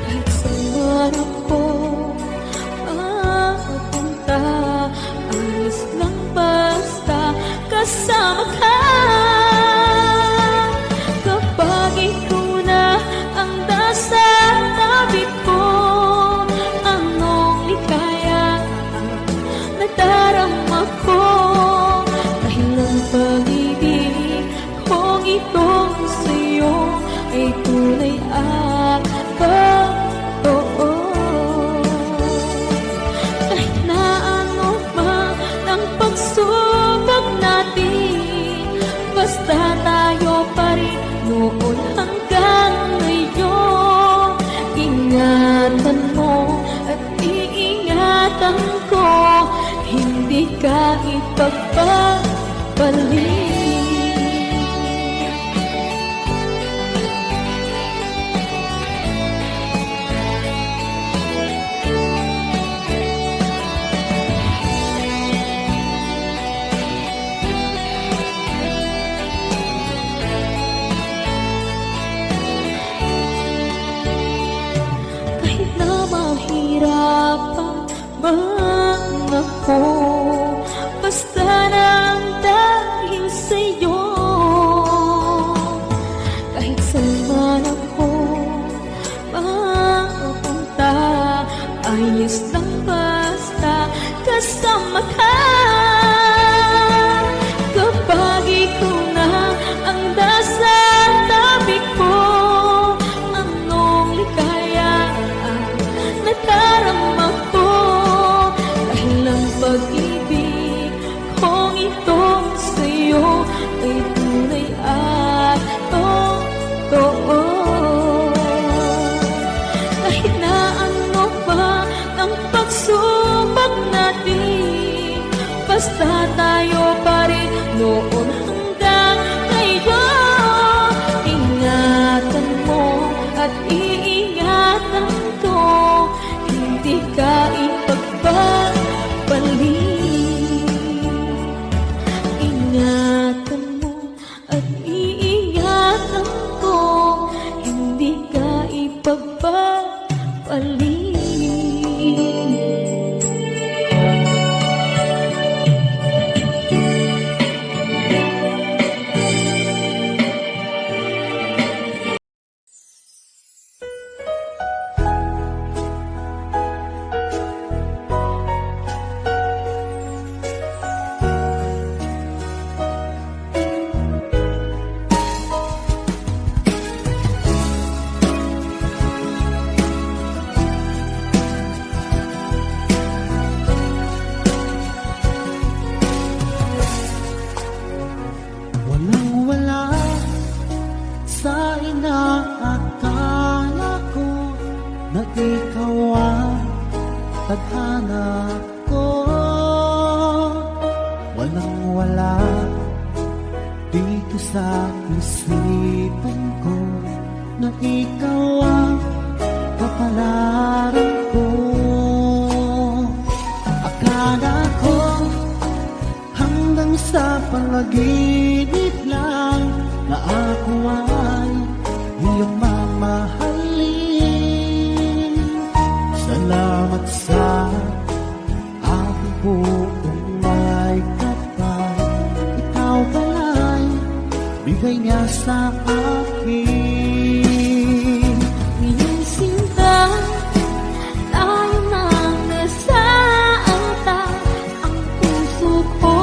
Kahit saan ako mapunta, ayos lang basta kasama ka. Kapag ikaw na ang nasa tabi ko, anong likaya ang nadarama ko. Dahil ang pag-ibig kong itong sa'yo ay tunay at totoo. Kahit na ano man ang pagsubok natin, basta tayo pa rin noon hanggang ngayon. Ingatan mo at iingatan ko, hindi ka ipagpapalit. Kahit na mahirapan man ako, basta nang dahil sa'yo. Kahit saan man ako mapunta, ayos lang basta kasama ka. Kapag ikaw na ang nasa tabi ko, anong likaya ang nadarama ko. Dahil ang pag-ibig kong itong sa'yo ay tunay at totoo. Kahit na ano pa ang pagsubok natin, basta tayo pa rin noon hanggang ngayon. Ingatan mo at iingatan ko, hindi ka ipagpapalit. Ingatan mo at iingatan ko, hindi ka ipagpapalit. Walang-wala sa inaakala ko na ikaw ang tadhana ko. Walang-wala dito sa isipan ko na ikaw ang kapalaran ko. Akala ko hanggang sa panaginip lang na ako ay iyong mamahalin. Salamat sa aking buong may kapal. Ikaw pala'y bigay niya sa akin. Ngayong sinta, tayo nang nasaanta. Ang puso ko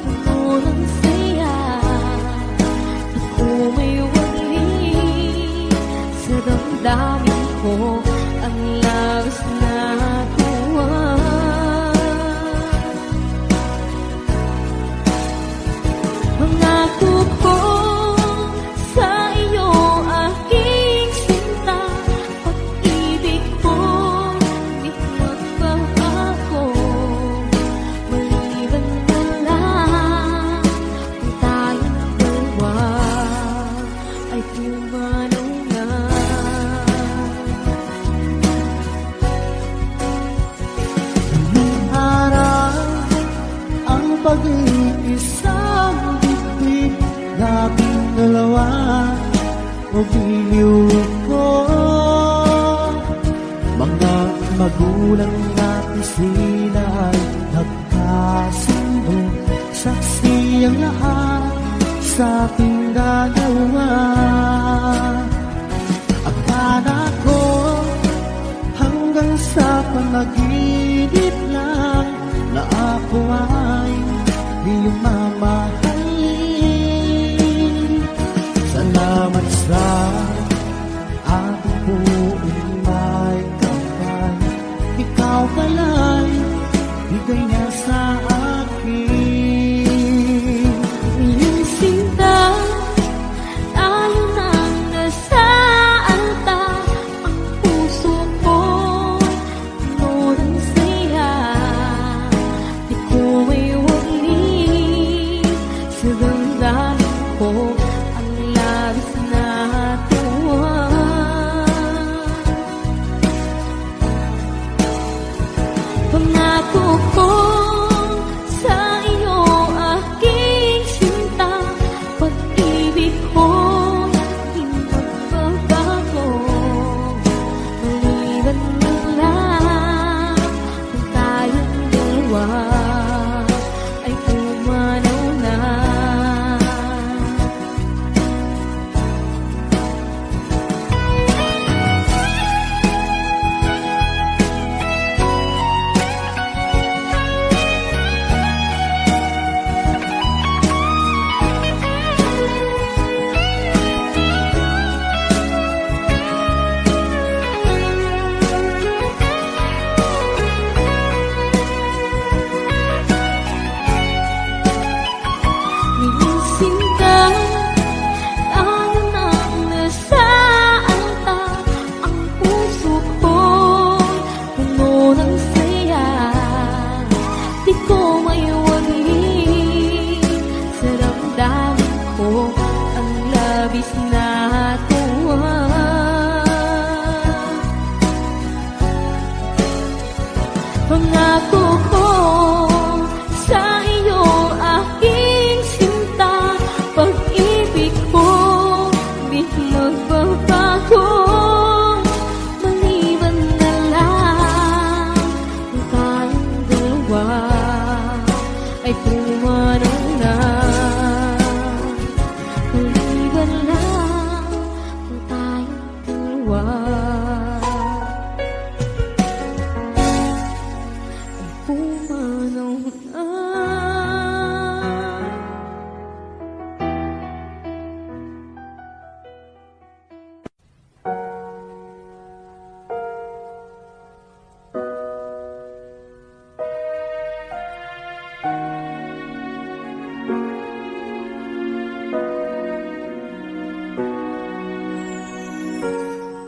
puno ng saya. Ako may wali sa damdamin ko, ang labis na tuwa. Mangako ko sa iyo o biniw ko. Mga magulang natin sila ay nagkasundo, saksi ang lahat sa ating gagawa. Akala ko hanggang sa panaginip lang na ako ay iyong mamahalin. Salamat sa ating buong may kapal, ikaw pala'y bigay niya sa akin. Iyong sinta, tayo nang nasaalta. Ang puso ko, noon siya. Di ko may wali sa damdamin ko ang labis na tuwa. Pangako ko sa iyo, aking sinta, pag-ibig ko di magbabago. Maliban na lang kung tayong dalawa ay pumanaw na. Iyong sinta, tayo nang nasaalta. Ang puso ko, puno ng saya. Di ko maiwagi sa damdamin ko ang labis na tuwa. Pangako ko sa iyo, aking sinta, pag-ibig ko di magbabago. Maliban na lang kung tayong dalawa ay pumanaw na. Maliban lang kung tayong dalawa pumanaw na.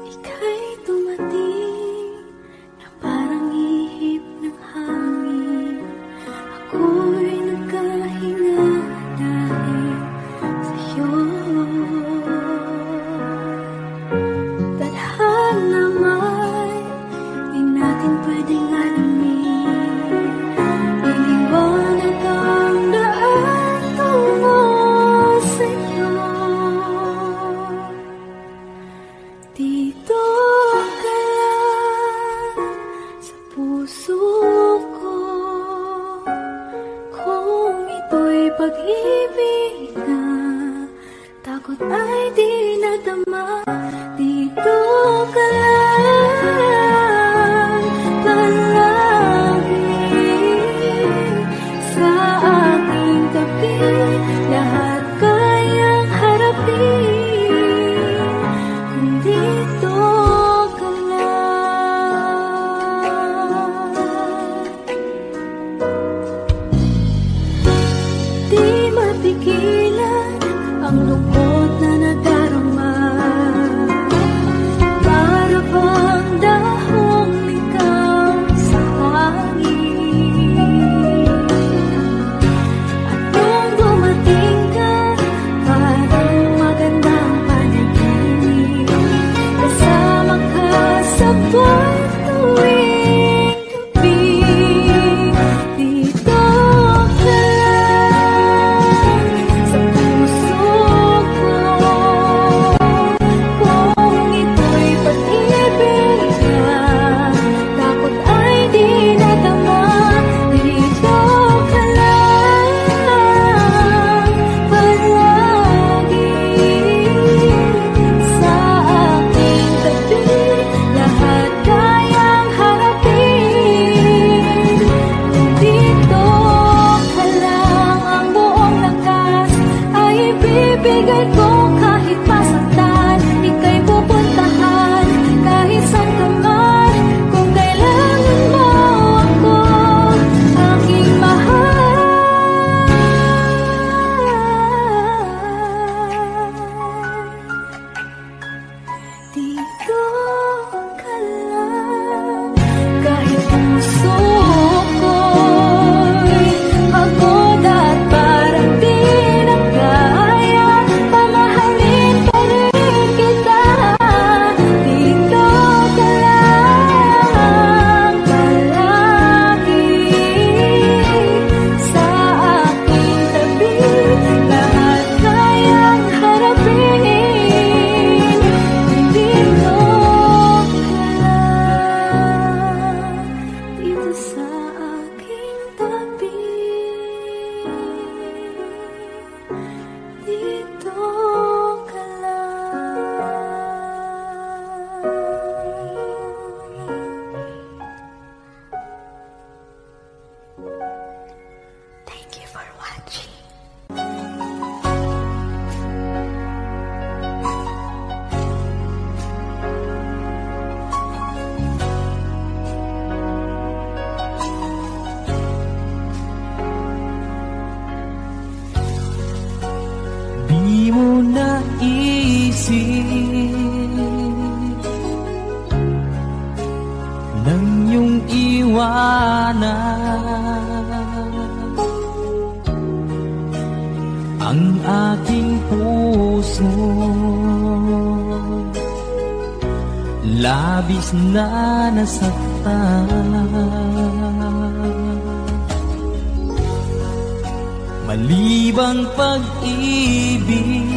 Ika'y dumating na parang ihip ng hangin. Ako'y nagkahinga dahil sa'yo. Tadhana may di natin pwedeng alamin. Iniwanag ang daan tungo sa'yo. Dito ka lang sa puso ko. Kung ito'y pag-ibig na takot ay di nadama. Dito ka lang palagi sa aking tabi. Lahat kayang harapin kung dito ka lang. Di mapigilan ang lungkot na nadarama. Para bang dahong ikaw sa hangin. At nung dumating ka, parang magandang panaginip. Kasama ka sa buwan tuwing gabi. Dito ka lang sa puso ko. ibibigay ko kahit masaktan. Ika'y pupuntahan kahit saan ka man. Kung kailangan mo ako, aking mahal. Dito ka lang. Kahit puso ko'y pagod at parang di na kaya, pamahalin pa rin kita. Dito ka lang palagi sa aking tabi. Lahat kayang harapin. Dito ka lang, dito sa aking tabi. Dito ka lang. Thank you for watching. Di mo naisip nang iyong iwanan ang aking puso. Labis na nasaktan, malibang pag-ibig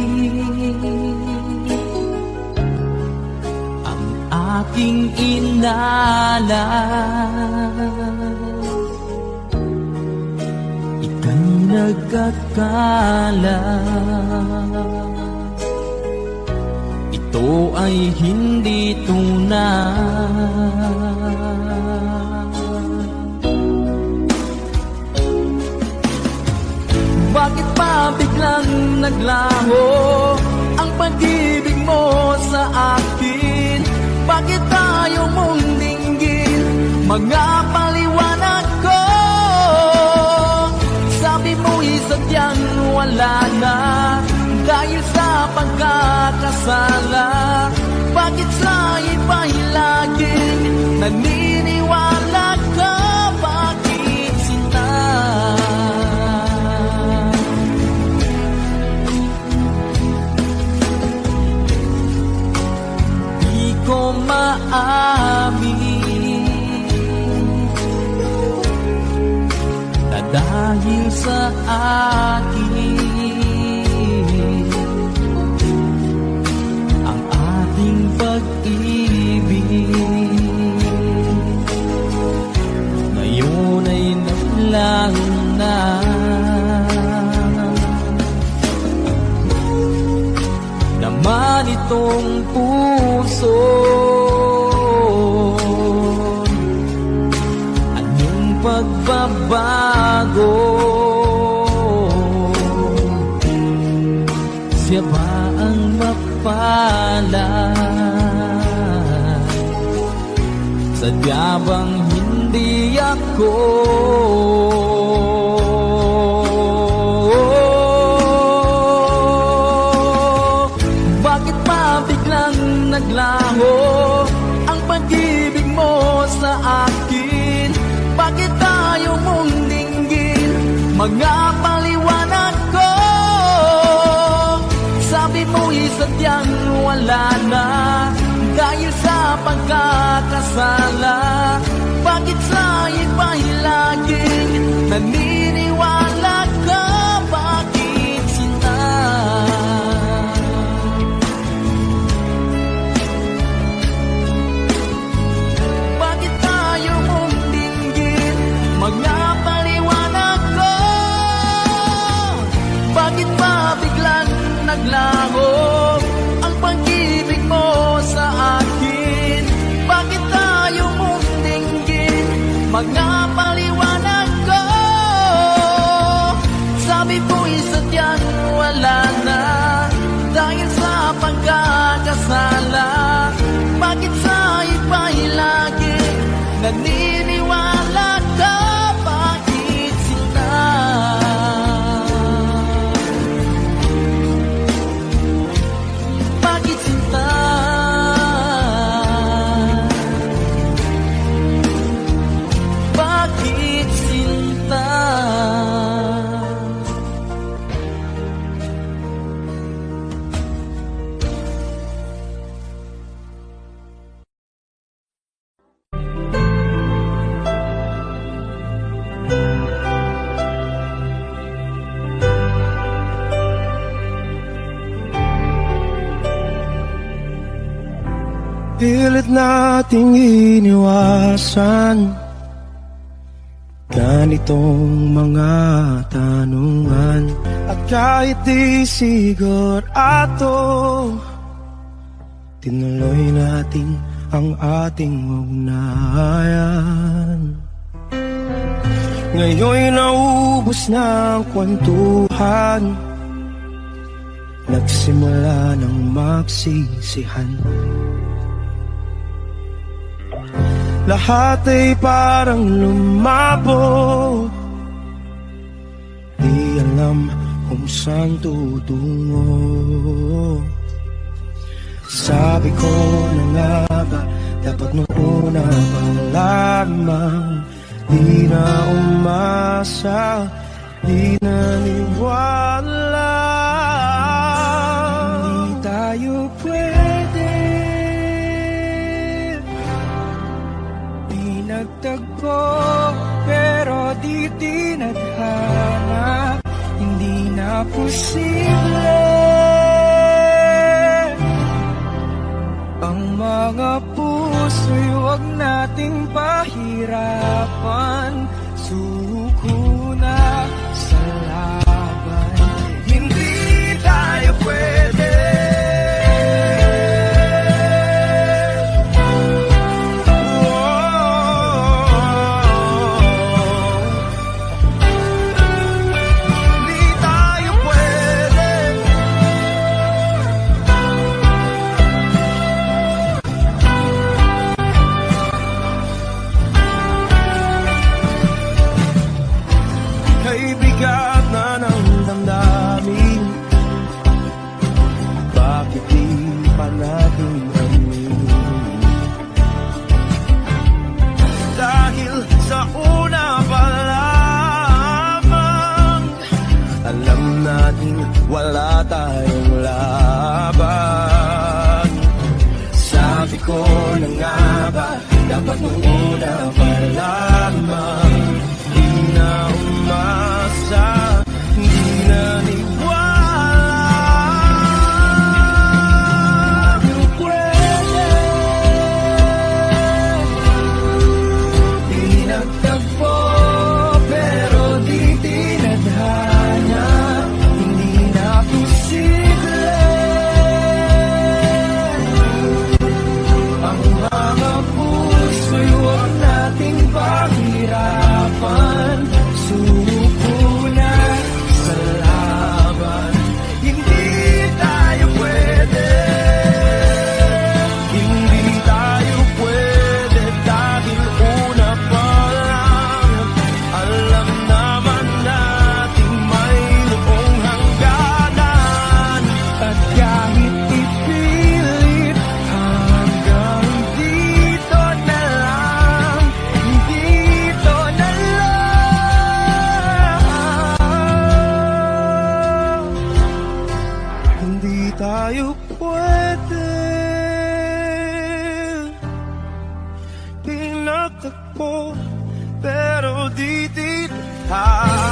ang aking inalan. Ika'y nagkakala, ito ay hindi tunay. Bakit pa biglang naglaho ang pag-ibig mo sa akin? Bakit tayo mong dinggin mga paliwanag ko? Sabi mo'y sadyang wala na dahil sa pagkakasala. Bakit sa iba'y laging naniniwala ka? Bakit sinta? Ko maamin na dahil sa akin ang ating pag-ibig ngayon ay naglaho na. Naman itong puso, anong pagbabago? Siya ba ang mapalad? Sadya bang hindi ako? Naglaho ang pag-ibig mo sa akin? Bakit tayo mong dinggin mga paliwanag ko? Sabi mo'y sadyang wala na dahil sa pagkakasala. Bakit sa iba'y laging naniniwala ka? Bakit sinta? Mga paliwanag ko, bakit ba biglang naglaho ang pag-ibig mo sa akin? Bakit tayo mong dinggin mga paliwanag ko? Sabi ko'y sadyang wala na Pilit nating iniwasan ganitong mga tanungan. At kahit di sigurado, tinuloy natin ang ating ugnayan. Ngayon'y naubos na ang kwentuhan, nagsimula ng magsisihan. Lahat ay parang lumabo, di alam kung saan tutungo. Sabi ko na nga ba, dapat nung una pa lamang, di na umasa, di naniwala. Hindi tayo pwede, di nagtagpo, pero di tinadhana. Hindi na posible ang mga puso'y huwag nating pahirapan. Suko na sa laban, hindi tayo pwede. Hindi tayo pwede. Ay bigat na ng damdamin, bakit di pa natin amin? Dahil sa una pa lamang, alam natin wala tayong laban. Sabi ko na nga ba, dapat nung una pa lamang, di na umasa, di naniwala. Yung pwede, di nagtagpo, pero di tinadhana. Hindi na posible ang mga puso'y huwag nating pahirapan. Suko na sa laban, hindi tayo pwede. Hindi tayo pwede dahil una pa lang, alam naman natin mayroong hangganan. At kahit ipilit, hanggang dito na lang, dito na lang. Hindi tayo pwede, pinagtagpo, pero di tinadhana.